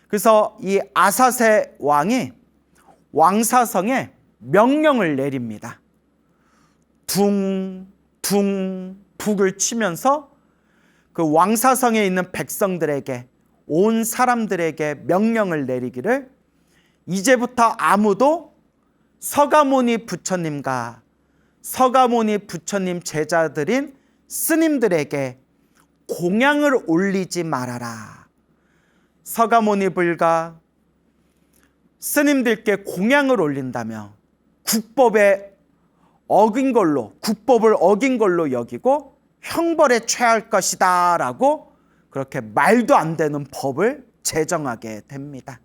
그래서 이 아사세 왕이 왕사성에 명령을 내립니다. 둥 북을 치면서 그 왕사성에 있는 백성들에게, 온 사람들에게 명령을 내리기를 이제부터 아무도 서가모니 부처님과 서가모니 부처님 제자들인 스님들에게 공양을 올리지 말아라. 서가모니 불가 스님들께 공양을 올린다며 국법에 어긴 걸로, 국법을 어긴 걸로 여기고 형벌에 처할 것이다 라고 그렇게 말도 안 되는 법을 제정하게 됩니다.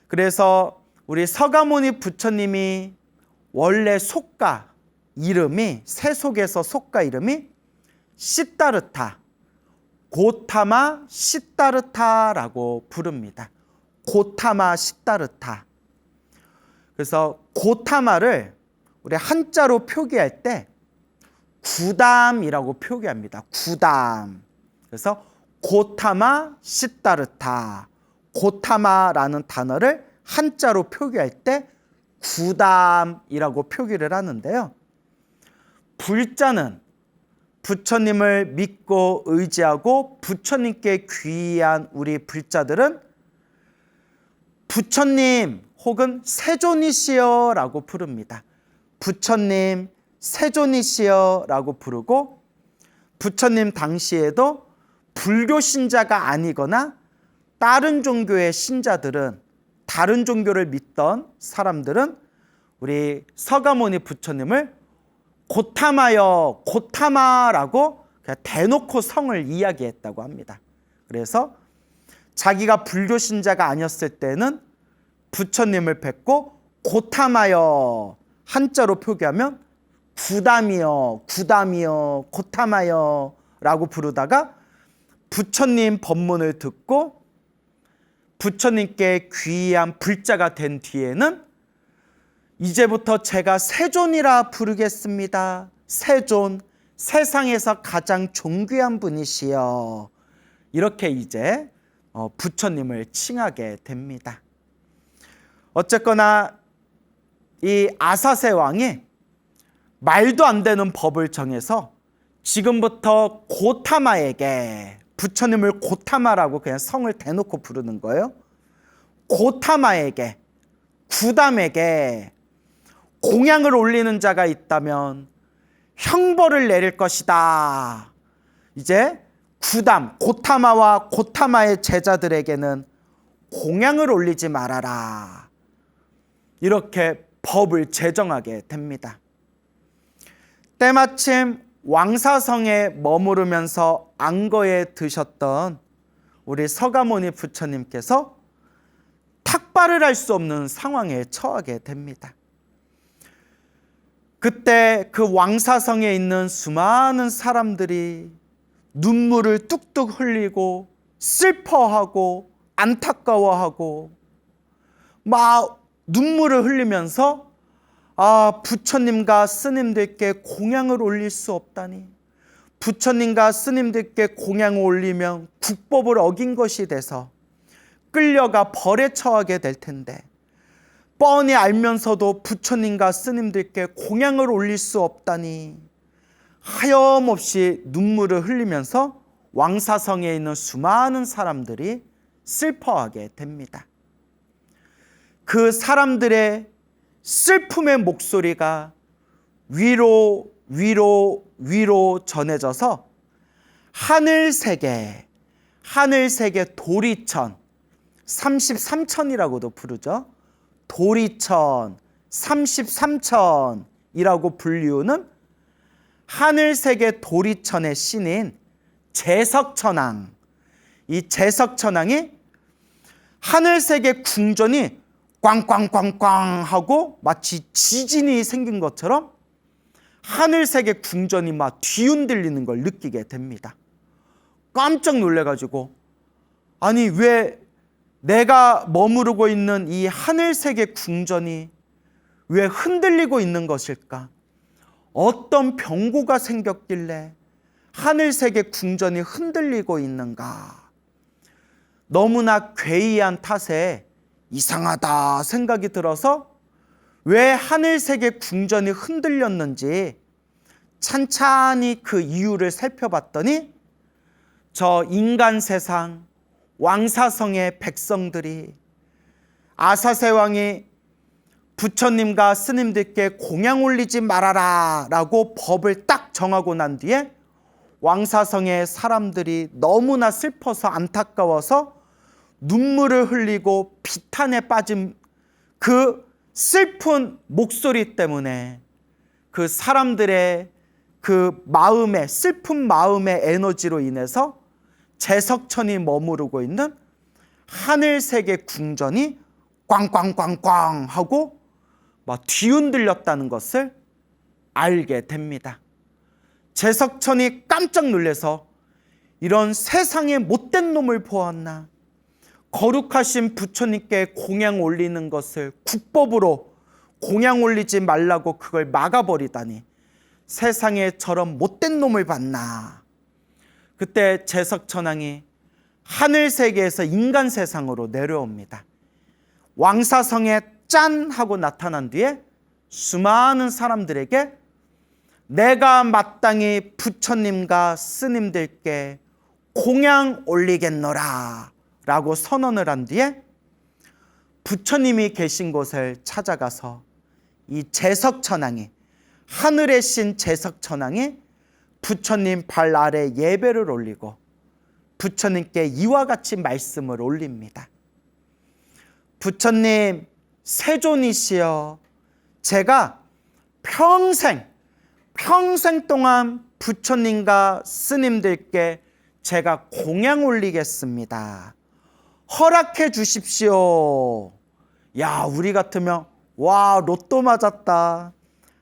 그래서 우리 서가모니 부처님이 원래 속가 이름이, 세속에서 속가 이름이 시다르타, 고타마 시다르타라고 부릅니다. 고타마 시다르타. 그래서 고타마를 우리 한자로 표기할 때 구담이라고 표기합니다. 구담. 그래서 고타마 시다르타. 고타마라는 단어를 한자로 표기할 때 구담이라고 표기를 하는데요. 불자는 부처님을 믿고 의지하고 부처님께 귀의한 우리 불자들은 부처님 혹은 세존이시여 라고 부릅니다. 부처님, 세존이시여 라고 부르고, 부처님 당시에도 불교 신자가 아니거나 다른 종교의 신자들은, 다른 종교를 믿던 사람들은 우리 서가모니 부처님을 고타마여, 고타마라고 그냥 대놓고 성을 이야기했다고 합니다. 그래서 자기가 불교 신자가 아니었을 때는 부처님을 뵙고 고타마여, 한자로 표기하면 구담이여, 구담이여, 고타마여 라고 부르다가 부처님 법문을 듣고 부처님께 귀의한 불자가 된 뒤에는 이제부터 제가 세존이라 부르겠습니다. 세존, 세상에서 가장 존귀한 분이시여. 이렇게 이제 부처님을 칭하게 됩니다. 어쨌거나 이 아사세 왕이 말도 안 되는 법을 정해서 지금부터 고타마에게, 부처님을 고타마라고 그냥 성을 대놓고 부르는 거예요. 고타마에게, 구담에게 공양을 올리는 자가 있다면 형벌을 내릴 것이다. 이제 구담, 고타마와 고타마의 제자들에게는 공양을 올리지 말아라. 이렇게 법을 제정하게 됩니다. 때마침 왕사성에 머무르면서 안거에 드셨던 우리 서가모니 부처님께서 탁발을 할 수 없는 상황에 처하게 됩니다. 그때 그 왕사성에 있는 수많은 사람들이 눈물을 뚝뚝 흘리고 슬퍼하고 안타까워하고 막 눈물을 흘리면서 부처님과 스님들께 공양을 올릴 수 없다니, 부처님과 스님들께 공양을 올리면 국법을 어긴 것이 돼서 끌려가 벌에 처하게 될 텐데 뻔히 알면서도 부처님과 스님들께 공양을 올릴 수 없다니 하염없이 눈물을 흘리면서 왕사성에 있는 수많은 사람들이 슬퍼하게 됩니다. 그 사람들의 슬픔의 목소리가 위로 전해져서 하늘세계 도리천, 33천이라고도 부르죠. 도리천, 33천이라고 불리우는 하늘세계 도리천의 신인 제석천왕, 이 제석천왕이 하늘세계 궁전이 꽝꽝꽝꽝 하고 마치 지진이 생긴 것처럼 하늘세계 궁전이 막 뒤흔들리는 걸 느끼게 됩니다. 깜짝 놀래가지고, 아니 왜 내가 머무르고 있는 이 하늘세계 궁전이 왜 흔들리고 있는 것일까? 어떤 병고가 생겼길래 하늘세계 궁전이 흔들리고 있는가? 너무나 괴이한 탓에 이상하다 생각이 들어서 왜 하늘세계 궁전이 흔들렸는지 찬찬히 그 이유를 살펴봤더니 저 인간 세상 왕사성의 백성들이 아사세 왕이 부처님과 스님들께 공양 올리지 말아라 라고 법을 딱 정하고 난 뒤에 왕사성의 사람들이 너무나 슬퍼서 안타까워서 눈물을 흘리고 비탄에 빠진 그 슬픈 목소리 때문에 그 사람들의 그 마음의 슬픈 마음의 에너지로 인해서 제석천이 머무르고 있는 하늘색의 궁전이 꽝꽝꽝꽝 하고 막 뒤흔들렸다는 것을 알게 됩니다. 제석천이 깜짝 놀라서 이런 세상에 못된 놈을 보았나, 거룩하신 부처님께 공양 올리는 것을 국법으로 공양 올리지 말라고 그걸 막아버리다니 세상에 저런 못된 놈을 봤나. 그때 제석천왕이 하늘 세계에서 인간 세상으로 내려옵니다. 왕사성에 짠 하고 나타난 뒤에 수많은 사람들에게 내가 마땅히 부처님과 스님들께 공양 올리겠노라 라고 선언을 한 뒤에 부처님이 계신 곳을 찾아가서 이 제석천왕이, 하늘의 신 제석천왕이 부처님 발 아래 예배를 올리고 부처님께 이와 같이 말씀을 올립니다. 부처님, 세존이시여, 제가 평생 동안 부처님과 스님들께 제가 공양 올리겠습니다. 허락해 주십시오. 야, 우리 같으면 와, 로또 맞았다.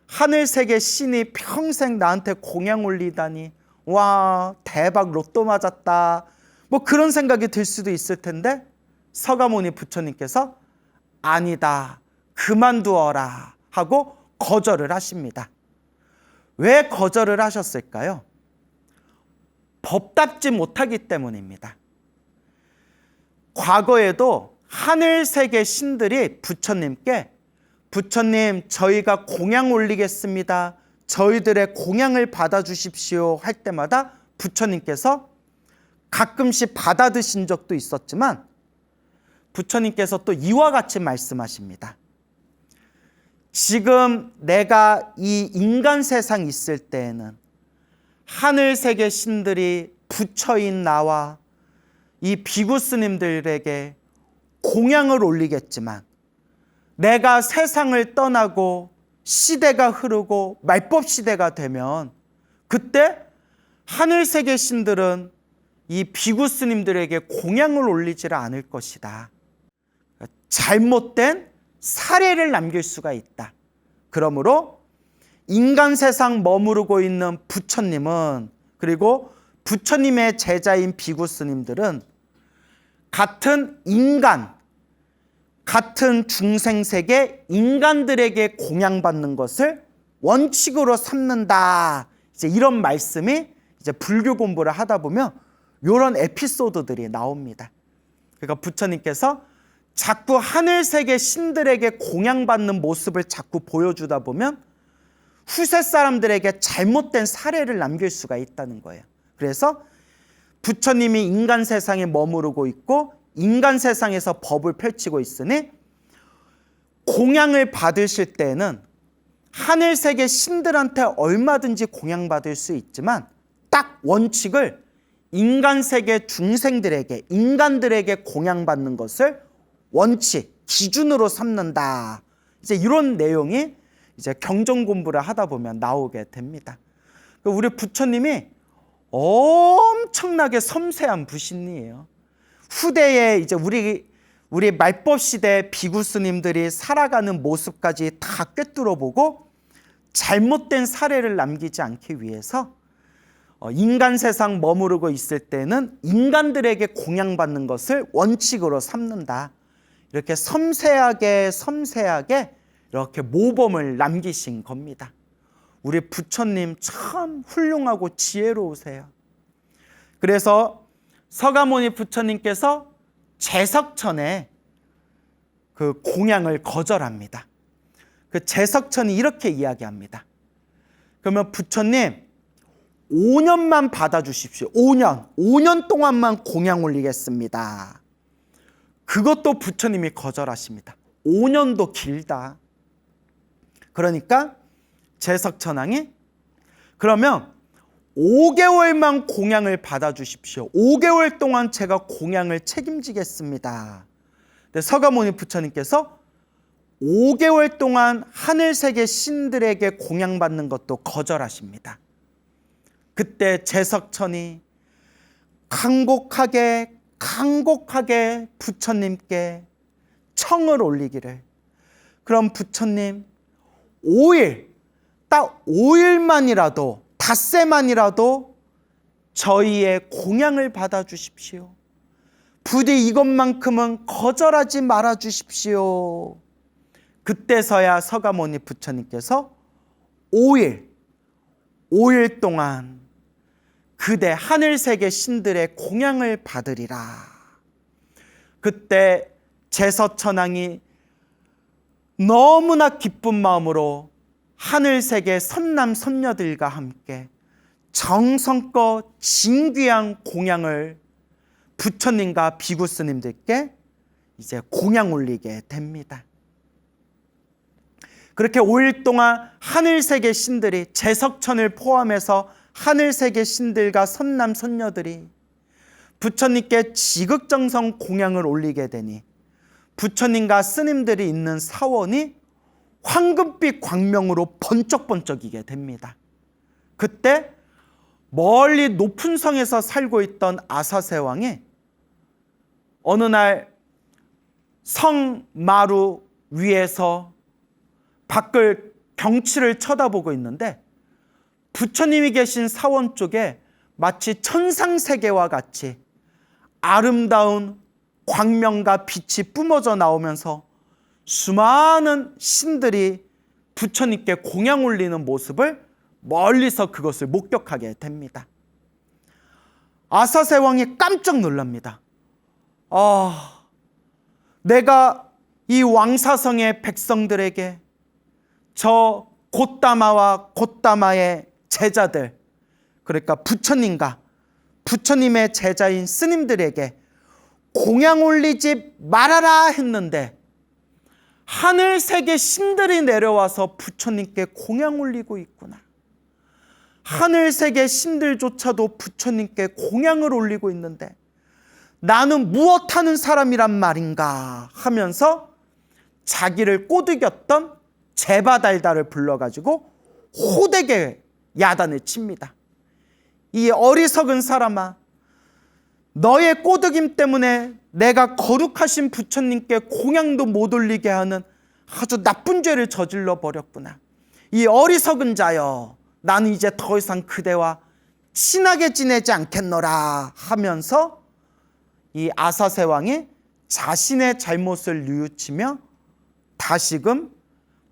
하늘세계 신이 평생 나한테 공양 올리다니, 와, 대박, 로또 맞았다. 뭐 그런 생각이 들 수도 있을 텐데 서가모니 부처님께서 아니다, 그만두어라 하고 거절을 하십니다. 왜 거절을 하셨을까요? 법답지 못하기 때문입니다. 과거에도 하늘세계 신들이 부처님께 부처님, 저희가 공양 올리겠습니다. 저희들의 공양을 받아주십시오 할 때마다 부처님께서 가끔씩 받아드신 적도 있었지만 부처님께서 또 이와 같이 말씀하십니다. 지금 내가 이 인간 세상 있을 때에는 하늘세계 신들이 부처인 나와 이 비구 스님들에게 공양을 올리겠지만 내가 세상을 떠나고 시대가 흐르고 말법 시대가 되면 그때 하늘세계 신들은 이 비구 스님들에게 공양을 올리지를 않을 것이다. 잘못된 사례를 남길 수가 있다. 그러므로 인간 세상 머무르고 있는 부처님은, 그리고 부처님의 제자인 비구 스님들은 같은 인간, 같은 중생세계 인간들에게 공양받는 것을 원칙으로 삼는다. 이제 이런 말씀이 이제 불교 공부를 하다 보면 이런 에피소드들이 나옵니다. 그러니까 부처님께서 자꾸 하늘세계 신들에게 공양받는 모습을 자꾸 보여주다 보면 후세 사람들에게 잘못된 사례를 남길 수가 있다는 거예요. 그래서 부처님이 인간 세상에 머무르고 있고 인간 세상에서 법을 펼치고 있으니 공양을 받으실 때는 하늘세계 신들한테 얼마든지 공양받을 수 있지만 딱 원칙을 인간세계 중생들에게, 인간들에게 공양받는 것을 원칙, 기준으로 삼는다. 이제 이런 내용이 이제 경전 공부를 하다 보면 나오게 됩니다. 우리 부처님이 엄청나게 섬세한 부신이에요. 후대에 이제 우리 말법 시대 비구 스님들이 살아가는 모습까지 다 꿰뚫어 보고 잘못된 사례를 남기지 않기 위해서 인간 세상 머무르고 있을 때는 인간들에게 공양받는 것을 원칙으로 삼는다. 이렇게 섬세하게 이렇게 모범을 남기신 겁니다. 우리 부처님 참 훌륭하고 지혜로우세요. 그래서 서가모니 부처님께서 제석천에 그 공양을 거절합니다. 그 제석천이 이렇게 이야기합니다. 그러면 부처님 5년만 받아주십시오. 5년 동안만 공양 올리겠습니다. 그것도 부처님이 거절하십니다. 5년도 길다. 그러니까 제석천왕이 그러면 5개월만 공양을 받아주십시오. 5개월 동안 제가 공양을 책임지겠습니다. 근데 서가모니 부처님께서 5개월 동안 하늘세계 신들에게 공양받는 것도 거절하십니다. 그때 제석천이 간곡하게 부처님께 청을 올리기를, 그럼 부처님 5일, 딱 5일만이라도, 닷새만이라도 저희의 공양을 받아주십시오. 부디 이것만큼은 거절하지 말아주십시오. 그때서야 서가모니 부처님께서 5일 동안 그대 하늘세계 신들의 공양을 받으리라. 그때 제서천왕이 너무나 기쁜 마음으로 하늘세계 선남 선녀들과 함께 정성껏 진귀한 공양을 부처님과 비구 스님들께 이제 공양 올리게 됩니다. 그렇게 5일 동안 하늘세계 신들이, 제석천을 포함해서 하늘세계 신들과 선남 선녀들이 부처님께 지극정성 공양을 올리게 되니 부처님과 스님들이 있는 사원이 황금빛 광명으로 번쩍번쩍이게 됩니다. 그때 멀리 높은 성에서 살고 있던 아사세왕이 어느 날 성마루 위에서 밖을 경치를 쳐다보고 있는데 부처님이 계신 사원 쪽에 마치 천상세계와 같이 아름다운 광명과 빛이 뿜어져 나오면서 수많은 신들이 부처님께 공양 올리는 모습을 멀리서 그것을 목격하게 됩니다. 아사세왕이 깜짝 놀랍니다. 내가 이 왕사성의 백성들에게, 저 곶다마와 곶다마의 제자들, 그러니까 부처님과 부처님의 제자인 스님들에게 공양 올리지 말아라 했는데 하늘세계 신들이 내려와서 부처님께 공양 올리고 있구나. 하늘세계 신들조차도 부처님께 공양을 올리고 있는데 나는 무엇하는 사람이란 말인가 하면서 자기를 꼬드겼던 제바달다를 불러가지고 호되게 야단을 칩니다. 이 어리석은 사람아, 너의 꼬드김 때문에 내가 거룩하신 부처님께 공양도 못 올리게 하는 아주 나쁜 죄를 저질러 버렸구나. 이 어리석은 자여, 나는 이제 더 이상 그대와 친하게 지내지 않겠노라 하면서 이 아사세왕이 자신의 잘못을 뉘우치며 다시금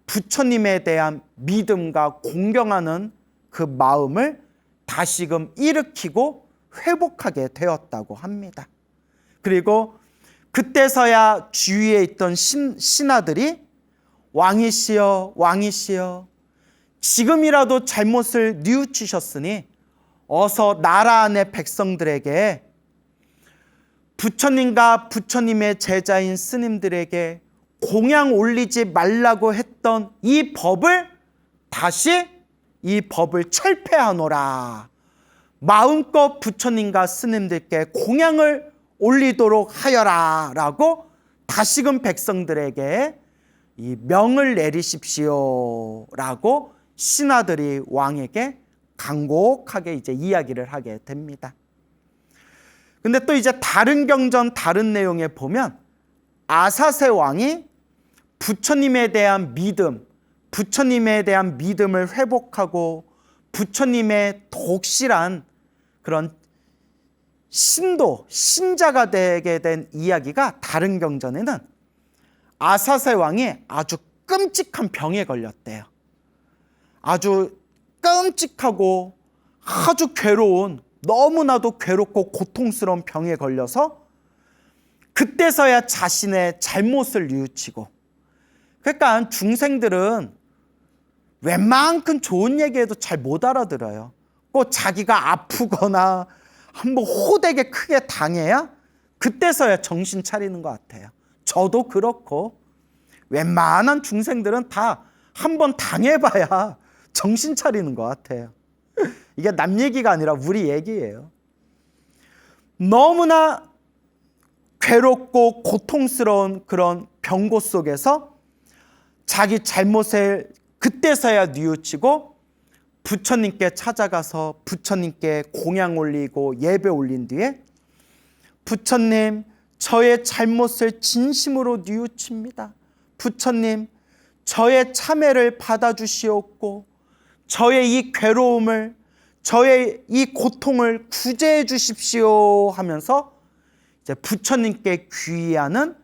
부처님에 대한 믿음과 공경하는 그 마음을 다시금 일으키고 회복하게 되었다고 합니다. 그리고 그때서야 주위에 있던 신하들이 왕이시여, 왕이시여, 지금이라도 잘못을 뉘우치셨으니 어서 나라 안의 백성들에게, 부처님과 부처님의 제자인 스님들에게 공양 올리지 말라고 했던 이 법을 다시 이 법을 철폐하노라. 마음껏 부처님과 스님들께 공양을 올리도록 하여라 라고 다시금 백성들에게 이 명을 내리십시오 라고 신하들이 왕에게 간곡하게 이제 이야기를 하게 됩니다. 근데 또 이제 다른 경전 다른 내용에 보면 아사세 왕이 부처님에 대한 믿음, 부처님에 대한 믿음을 회복하고 부처님의 독실한 그런 신자가 되게 된 이야기가 다른 경전에는 아사세 왕이 아주 끔찍한 병에 걸렸대요. 아주 끔찍하고 아주 괴로운, 너무나도 괴롭고 고통스러운 병에 걸려서 그때서야 자신의 잘못을 뉘우치고, 그러니까 중생들은 웬만큼 좋은 얘기해도 잘 못 알아들어요. 꼭 자기가 아프거나 한번 호되게 크게 당해야 그때서야 정신 차리는 것 같아요. 저도 그렇고 웬만한 중생들은 다 한번 당해봐야 정신 차리는 것 같아요. 이게 남 얘기가 아니라 우리 얘기예요. 너무나 괴롭고 고통스러운 그런 병고 속에서 자기 잘못을 그때서야 뉘우치고 부처님께 찾아가서 부처님께 공양 올리고 예배 올린 뒤에 부처님, 저의 잘못을 진심으로 뉘우칩니다. 부처님, 저의 참회를 받아주시옵고 저의 이 괴로움을, 저의 이 고통을 구제해 주십시오 하면서 이제 부처님께 귀의하는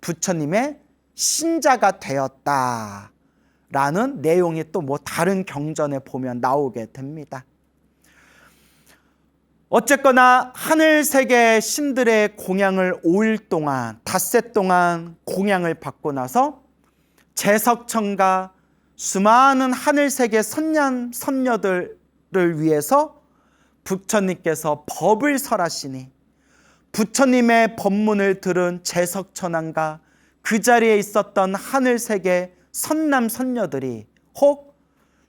부처님의 신자가 되었다라는 내용이 또 뭐 다른 경전에 보면 나오게 됩니다. 어쨌거나 하늘세계 신들의 공양을 5일 동안, 닷새 동안 공양을 받고 나서 제석천가 수많은 하늘세계 선남 선녀들을 위해서 부처님께서 법을 설하시니 부처님의 법문을 들은 제석천왕과 그 자리에 있었던 하늘세계 선남 선녀들이 혹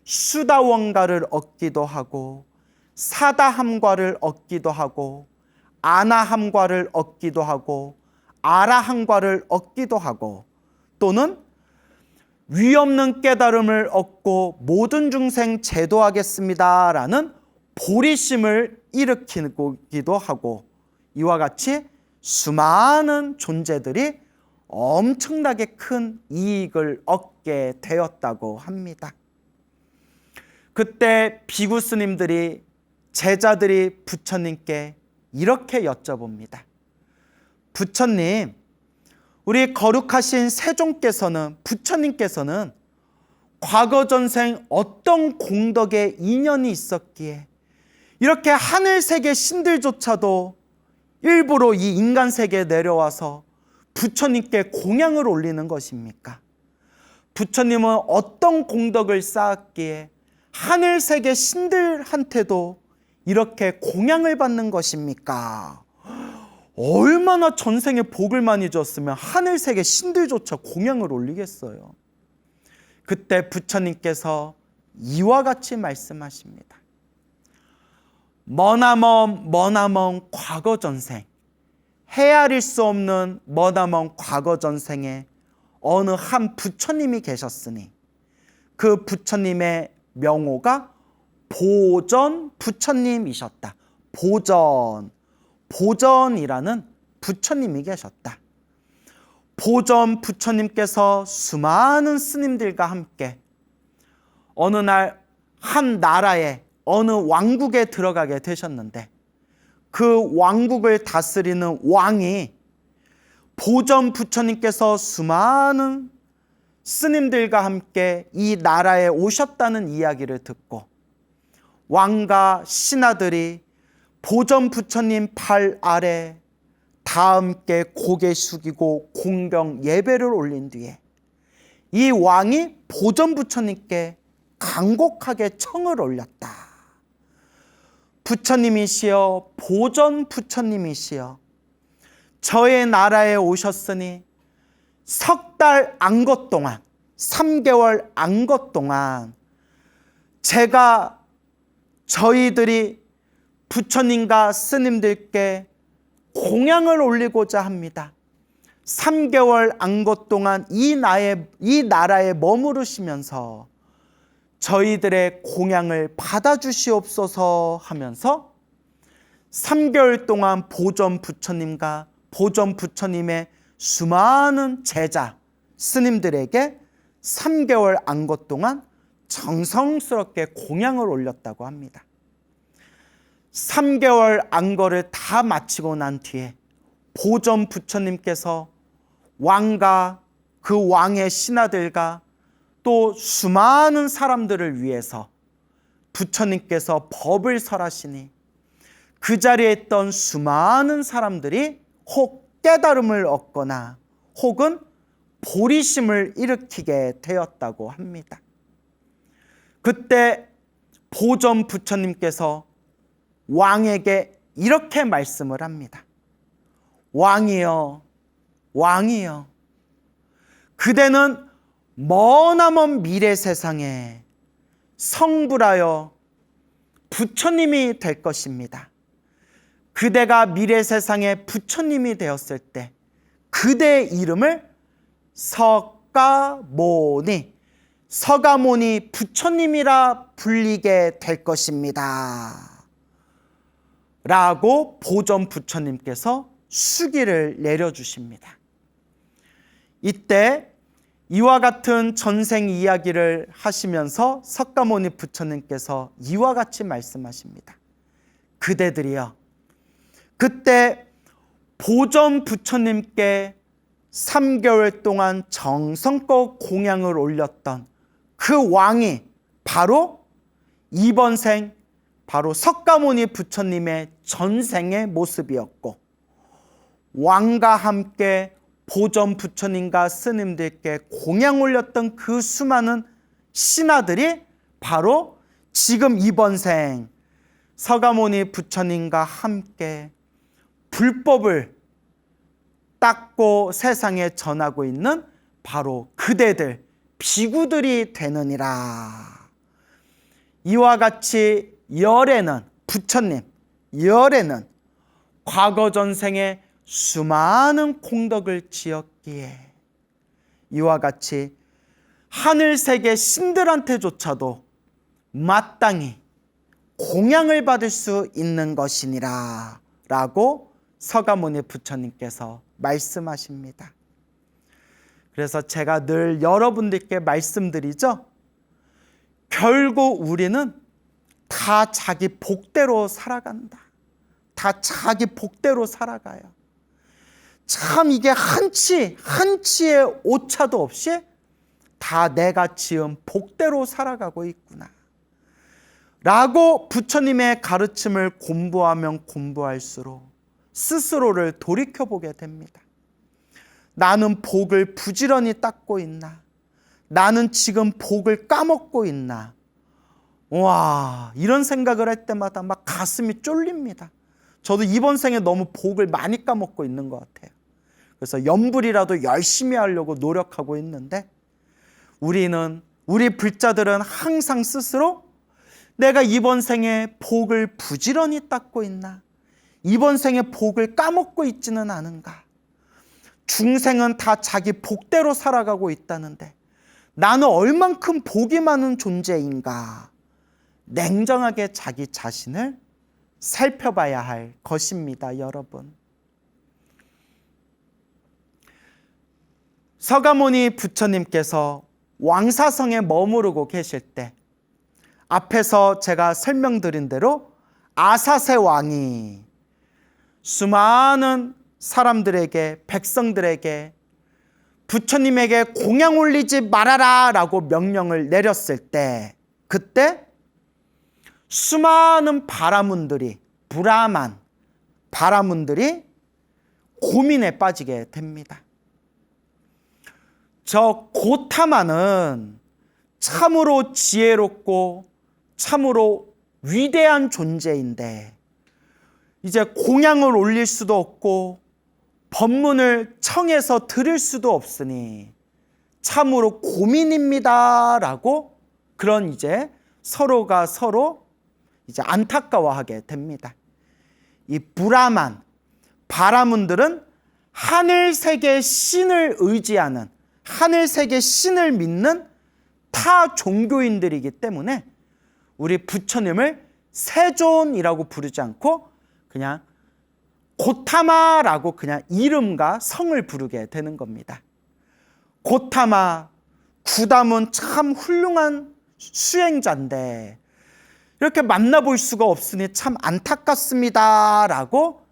수다원가를 얻기도 하고 사다함과를 얻기도 하고 아나함과를 얻기도 하고 아라함과를 얻기도 하고 또는 위없는 깨달음을 얻고 모든 중생 제도하겠습니다 라는 보리심을 일으키기도 하고 이와 같이 수많은 존재들이 엄청나게 큰 이익을 얻게 되었다고 합니다. 그때 비구 스님들이, 제자들이 부처님께 이렇게 여쭤봅니다. 부처님, 우리 거룩하신 세종께서는, 부처님께서는 과거 전생 어떤 공덕에 인연이 있었기에 이렇게 하늘세계 신들조차도 일부러 이 인간세계에 내려와서 부처님께 공양을 올리는 것입니까? 부처님은 어떤 공덕을 쌓았기에 하늘세계 신들한테도 이렇게 공양을 받는 것입니까? 얼마나 전생에 복을 많이 줬으면 하늘세계 신들조차 공양을 올리겠어요. 그때 부처님께서 이와 같이 말씀하십니다. 머나먼 과거 전생, 헤아릴 수 없는 머나먼 과거 전생에 어느 한 부처님이 계셨으니 그 부처님의 명호가 보전 부처님이셨다. 보전이라는 부처님이 계셨다. 보전 부처님께서 수많은 스님들과 함께 어느 날 한 나라에, 어느 왕국에 들어가게 되셨는데 그 왕국을 다스리는 왕이 보전 부처님께서 수많은 스님들과 함께 이 나라에 오셨다는 이야기를 듣고 왕과 신하들이 보전 부처님 발 아래 다 함께 고개 숙이고 공경 예배를 올린 뒤에 이 왕이 보전 부처님께 간곡하게 청을 올렸다. 부처님이시여, 보전 부처님이시여, 저의 나라에 오셨으니 석 달 안것 동안, 3개월 안것 동안 제가 저희들이 부처님과 스님들께 공양을 올리고자 합니다. 3개월 안것 동안 이 나라에 머무르시면서 저희들의 공양을 받아주시옵소서 하면서 3개월 동안 보전 부처님과 보전 부처님의 수많은 제자, 스님들에게 3개월 안것 동안 정성스럽게 공양을 올렸다고 합니다. 3개월 안거를 다 마치고 난 뒤에 보전 부처님께서 왕과 그 왕의 신하들과 또 수많은 사람들을 위해서 부처님께서 법을 설하시니 그 자리에 있던 수많은 사람들이 혹 깨달음을 얻거나 혹은 보리심을 일으키게 되었다고 합니다. 그때 보전 부처님께서 왕에게 이렇게 말씀을 합니다. 왕이여, 왕이여, 그대는 머나먼 미래 세상에 성불하여 부처님이 될 것입니다. 그대가 미래 세상에 부처님이 되었을 때 그대의 이름을 서가모니, 서가모니 부처님이라 불리게 될 것입니다. 라고 보전 부처님께서 수기를 내려주십니다. 이때 이와 같은 전생 이야기를 하시면서 석가모니 부처님께서 이와 같이 말씀하십니다. 그대들이여, 그때 보전 부처님께 3개월 동안 정성껏 공양을 올렸던 그 왕이 바로 이번 생, 바로 석가모니 부처님의 전생의 모습이었고, 왕과 함께 보전 부처님과 스님들께 공양 올렸던 그 수많은 신하들이 바로 지금 이번 생 서가모니 부처님과 함께 불법을 닦고 세상에 전하고 있는 바로 그대들, 비구들이 되느니라. 이와 같이 열에는, 부처님 열에는 과거 전생에 수많은 공덕을 지었기에 이와 같이 하늘세계 신들한테조차도 마땅히 공양을 받을 수 있는 것이니라 라고 서가모니 부처님께서 말씀하십니다. 그래서 제가 늘 여러분들께 말씀드리죠. 결국 우리는 다 자기 복대로 살아간다. 다 자기 복대로 살아가요. 참 이게 한치의 오차도 없이 다 내가 지은 복대로 살아가고 있구나 라고 부처님의 가르침을 공부하면 공부할수록 스스로를 돌이켜보게 됩니다. 나는 복을 부지런히 닦고 있나? 나는 지금 복을 까먹고 있나? 와, 이런 생각을 할 때마다 막 가슴이 쫄립니다. 저도 이번 생에 너무 복을 많이 까먹고 있는 것 같아요. 그래서 염불이라도 열심히 하려고 노력하고 있는데, 우리 불자들은 항상 스스로 내가 이번 생에 복을 부지런히 닦고 있나? 이번 생에 복을 까먹고 있지는 않은가? 중생은 다 자기 복대로 살아가고 있다는데 나는 얼만큼 복이 많은 존재인가? 냉정하게 자기 자신을 살펴봐야 할 것입니다, 여러분. 서가모니 부처님께서 왕사성에 머무르고 계실 때 앞에서 제가 설명드린 대로 아사세 왕이 수많은 사람들에게, 백성들에게 부처님에게 공양 올리지 말아라 라고 명령을 내렸을 때, 그때 수많은 바라문들이, 바라문들이 고민에 빠지게 됩니다. 저 고타마는 참으로 지혜롭고 참으로 위대한 존재인데 이제 공양을 올릴 수도 없고 법문을 청해서 들을 수도 없으니 참으로 고민입니다 라고 그런 이제 서로가 서로 이제 안타까워하게 됩니다. 이 바라문들은 하늘세계 신을 의지하는, 하늘세계 신을 믿는 타 종교인들이기 때문에 우리 부처님을 세존이라고 부르지 않고 그냥 고타마라고 그냥 이름과 성을 부르게 되는 겁니다. 고타마, 구담은 참 훌륭한 수행자인데 이렇게 만나볼 수가 없으니 참 안타깝습니다 라고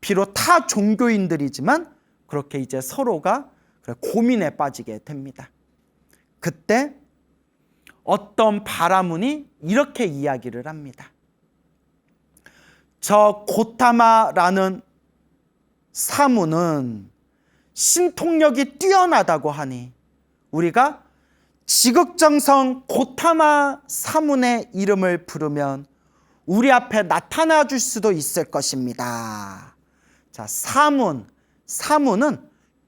비록 타 종교인들이지만 그렇게 이제 서로가 고민에 빠지게 됩니다. 그때 어떤 바라문이 이렇게 이야기를 합니다. 저 고타마라는 사문은 신통력이 뛰어나다고 하니 우리가 지극정성 고타마 사문의 이름을 부르면 우리 앞에 나타나 줄 수도 있을 것입니다. 자, 사문은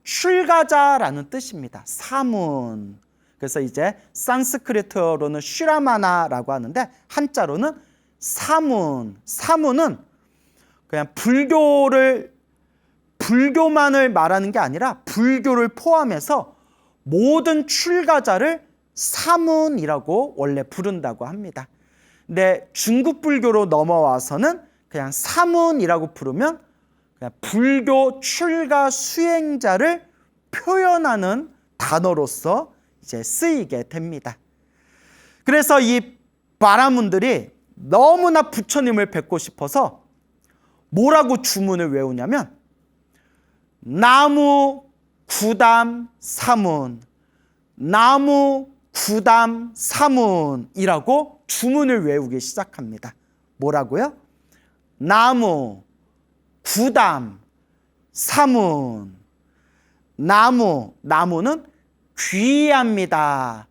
출가자라는 뜻입니다. 사문. 그래서 이제 산스크리트어로는 슈라마나라고 하는데 한자로는 사문. 사문은 그냥 불교만을 말하는 게 아니라 불교를 포함해서 모든 출가자를 사문이라고 원래 부른다고 합니다. 근데 중국 불교로 넘어와서는 그냥 사문이라고 부르면 그냥 불교 출가 수행자를 표현하는 단어로서 이제 쓰이게 됩니다. 그래서 이 바라문들이 너무나 부처님을 뵙고 싶어서 뭐라고 주문을 외우냐면 나무 구담 사문, 나무 구담 사문이라고 주문을 외우기 시작합니다. 뭐라고요? 나무 구담 사문. 나무는 귀의합니다.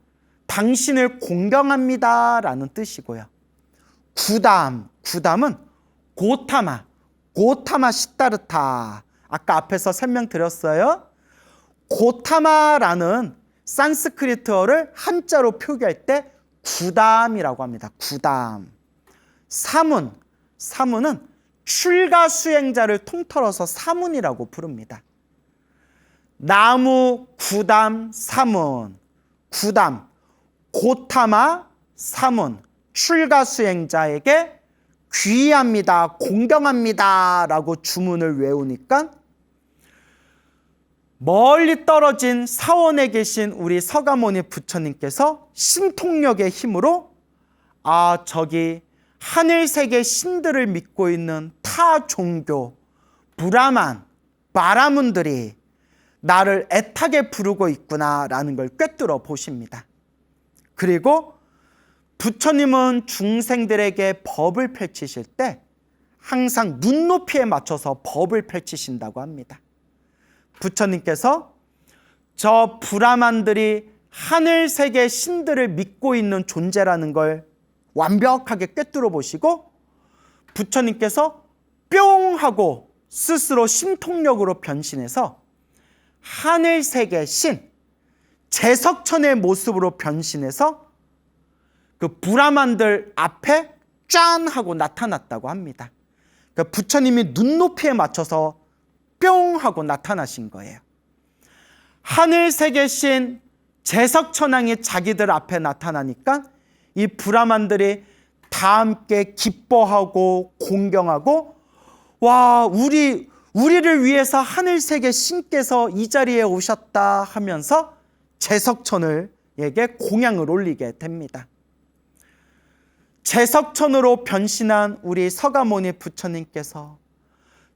당신을 공경합니다 라는 뜻이고요. 구담은 고타마 시타르타. 아까 앞에서 설명드렸어요. 고타마라는 산스크리트어를 한자로 표기할 때 구담이라고 합니다. 구담. 사문은 출가 수행자를 통틀어서 사문이라고 부릅니다. 나무 구담 사문. 구담, 고타마 사문. 출가 수행자에게 귀의합니다, 공경합니다 라고 주문을 외우니까 멀리 떨어진 사원에 계신 우리 서가모니 부처님께서 신통력의 힘으로 저기 하늘세계 신들을 믿고 있는 타 종교 브라만, 바라문들이 나를 애타게 부르고 있구나라는 걸 꿰뚫어 보십니다. 그리고 부처님은 중생들에게 법을 펼치실 때 항상 눈높이에 맞춰서 법을 펼치신다고 합니다. 부처님께서 저 브라만들이 하늘세계 신들을 믿고 있는 존재라는 걸 완벽하게 꿰뚫어 보시고 부처님께서 뿅 하고 스스로 신통력으로 변신해서 하늘세계 신, 제석천의 모습으로 변신해서 그 브라만들 앞에 짠 하고 나타났다고 합니다. 그러니까 부처님이 눈높이에 맞춰서 뿅 하고 나타나신 거예요. 하늘세계 신 제석천왕이 자기들 앞에 나타나니까 이 브라만들이 다 함께 기뻐하고 공경하고 와, 우리를 위해서 하늘세계 신께서 이 자리에 오셨다 하면서 제석천을에게 공양을 올리게 됩니다. 제석천으로 변신한 우리 서가모니 부처님께서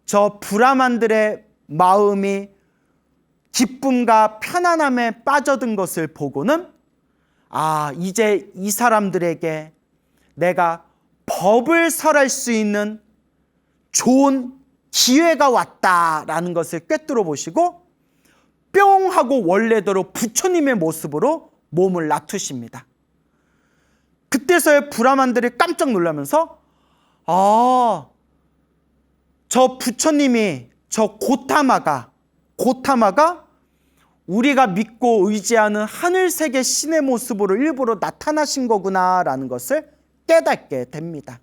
저 브라만들의 마음이 기쁨과 편안함에 빠져든 것을 보고는 이제 이 사람들에게 내가 법을 설할 수 있는 좋은 기회가 왔다라는 것을 꿰뚫어 보시고 뿅 하고 원래대로 부처님의 모습으로 몸을 놔두십니다. 그때서야 브라만들이 깜짝 놀라면서 저 부처님이 저 고타마가 우리가 믿고 의지하는 하늘세계 신의 모습으로 일부러 나타나신 거구나라는 것을 깨닫게 됩니다.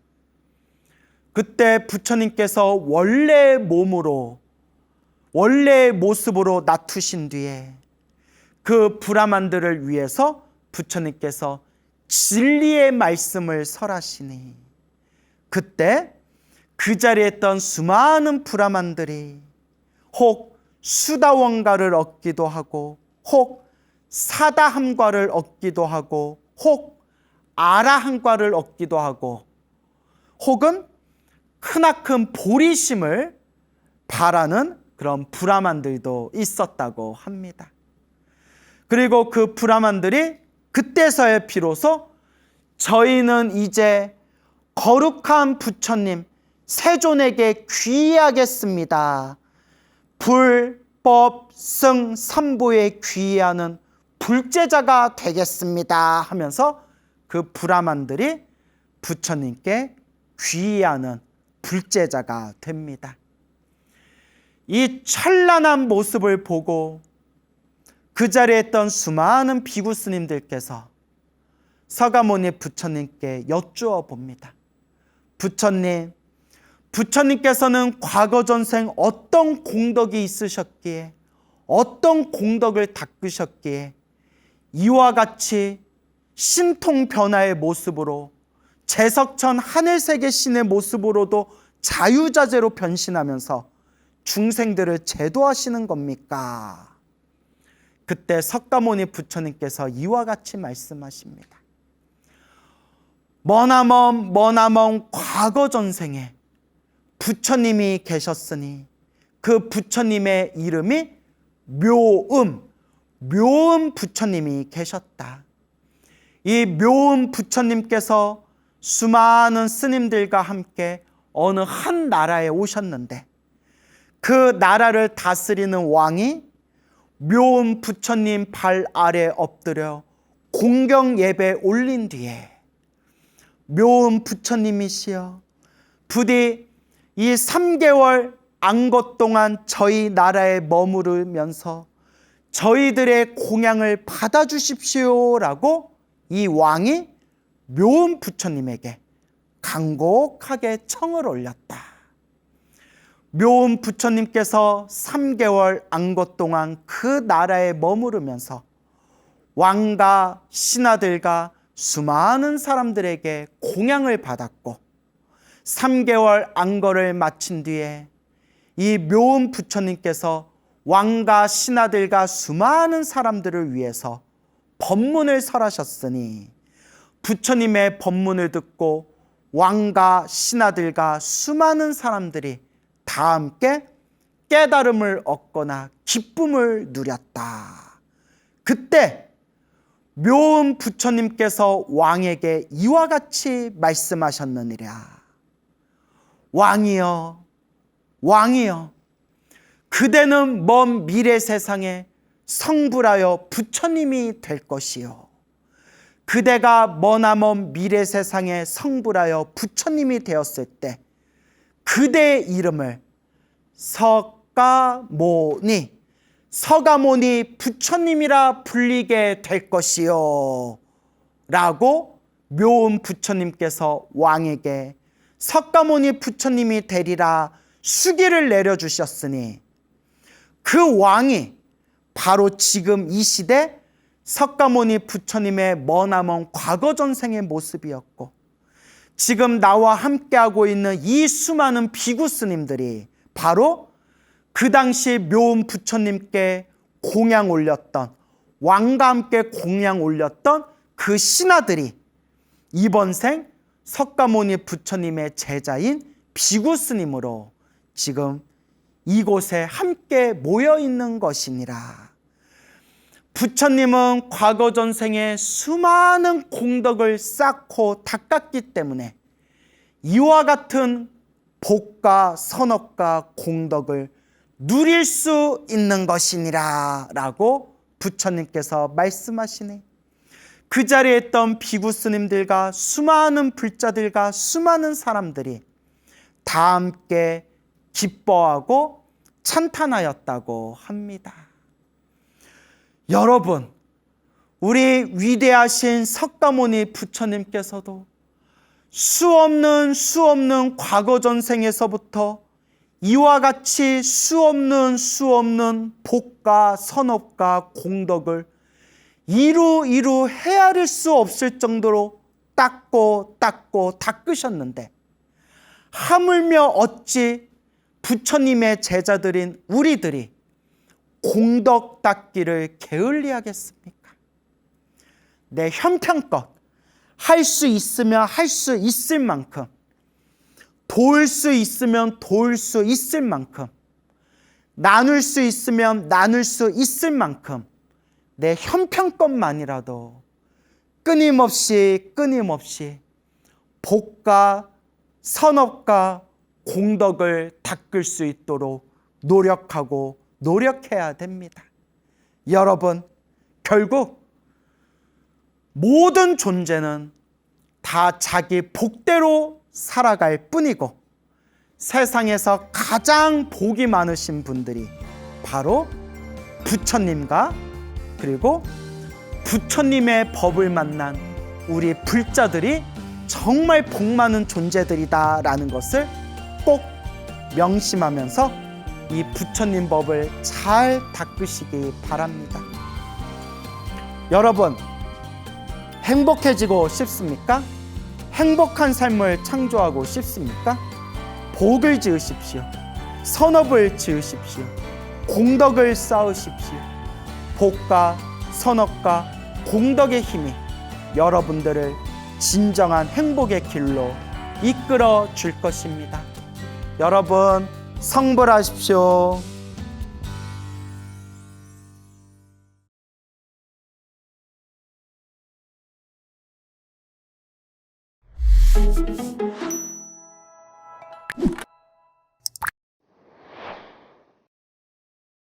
그때 부처님께서 원래의 모습으로 놔두신 뒤에 그 브라만들을 위해서 부처님께서 진리의 말씀을 설하시니 그때 그 자리에 있던 수많은 브라만들이 혹 수다원가를 얻기도 하고 혹 사다함과를 얻기도 하고 혹 아라함과를 얻기도 하고 혹은 크나큰 보리심을 바라는 그런 브라만들도 있었다고 합니다. 그리고 그 브라만들이 그때서야 비로소 저희는 이제 거룩한 부처님 세존에게 귀의하겠습니다. 불법 승 삼보에 귀의하는 불제자가 되겠습니다 하면서 그 브라만들이 부처님께 귀의하는 불제자가 됩니다. 이 찬란한 모습을 보고 그 자리에 있던 수많은 비구 스님들께서 서가모니 부처님께 여쭈어 봅니다. 부처님께서는 과거 전생 어떤 공덕이 있으셨기에 어떤 공덕을 닦으셨기에 이와 같이 신통 변화의 모습으로 제석천 하늘세계 신의 모습으로도 자유자재로 변신하면서 중생들을 제도하시는 겁니까? 그때 석가모니 부처님께서 이와 같이 말씀하십니다. 머나먼 과거 전생에 부처님이 계셨으니 그 부처님의 이름이 묘음 부처님이 계셨다. 이 묘음 부처님께서 수많은 스님들과 함께 어느 한 나라에 오셨는데 그 나라를 다스리는 왕이 묘음 부처님 발 아래 엎드려 공경 예배 올린 뒤에 묘음 부처님이시여 부디 이 3개월 안것 동안 저희 나라에 머무르면서 저희들의 공양을 받아주십시오라고 이 왕이 묘음 부처님에게 간곡하게 청을 올렸다. 묘음 부처님께서 3개월 안것 동안 그 나라에 머무르면서 왕과 신하들과 수많은 사람들에게 공양을 받았고 3개월 안거를 마친 뒤에 이 묘음 부처님께서 왕과 신하들과 수많은 사람들을 위해서 법문을 설하셨으니 부처님의 법문을 듣고 왕과 신하들과 수많은 사람들이 다 함께 깨달음을 얻거나 기쁨을 누렸다. 그때 묘음 부처님께서 왕에게 이와 같이 말씀하셨느니라. 왕이여, 왕이여, 그대는 먼 미래 세상에 성불하여 부처님이 될 것이요. 그대가 머나먼 미래 세상에 성불하여 부처님이 되었을 때 그대의 이름을 석가모니 부처님이라 불리게 될 것이요 라고 묘음 부처님께서 왕에게 석가모니 부처님이 되리라 수기를 내려주셨으니 그 왕이 바로 지금 이 시대 석가모니 부처님의 머나먼 과거 전생의 모습이었고 지금 나와 함께하고 있는 이 수많은 비구 스님들이 바로 그 당시 묘음 부처님께 공양 올렸던 왕과 함께 공양 올렸던 그 신하들이 이번 생 석가모니 부처님의 제자인 비구 스님으로 지금 이곳에 함께 모여 있는 것이니라. 부처님은 과거 전생에 수많은 공덕을 쌓고 닦았기 때문에 이와 같은 복과 선업과 공덕을 누릴 수 있는 것이니라 라고 부처님께서 말씀하시네. 그 자리에 있던 비구 스님들과 수많은 불자들과 수많은 사람들이 다 함께 기뻐하고 찬탄하였다고 합니다. 여러분, 우리 위대하신 석가모니 부처님께서도 수없는 과거 전생에서부터 이와 같이 수없는 복과 선업과 공덕을 이루 헤아릴 수 없을 정도로 닦고 닦으셨는데 하물며 어찌 부처님의 제자들인 우리들이 공덕 닦기를 게을리하겠습니까? 내 형편껏 할 수 있으면 할 수 있을 만큼, 도울 수 있으면 도울 수 있을 만큼, 나눌 수 있으면 나눌 수 있을 만큼 내 형편껏만이라도 끊임없이 복과 선업과 공덕을 닦을 수 있도록 노력해야 됩니다. 여러분, 결국 모든 존재는 다 자기 복대로 살아갈 뿐이고 세상에서 가장 복이 많으신 분들이 바로 부처님과 그리고 부처님의 법을 만난 우리 불자들이 정말 복 많은 존재들이다라는 것을 꼭 명심하면서 이 부처님 법을 잘 닦으시기 바랍니다. 여러분, 행복해지고 싶습니까? 행복한 삶을 창조하고 싶습니까? 복을 지으십시오. 선업을 지으십시오. 공덕을 쌓으십시오. 복과 선업과 공덕의 힘이 여러분들을 진정한 행복의 길로 이끌어 줄 것입니다. 여러분, 성불하십시오.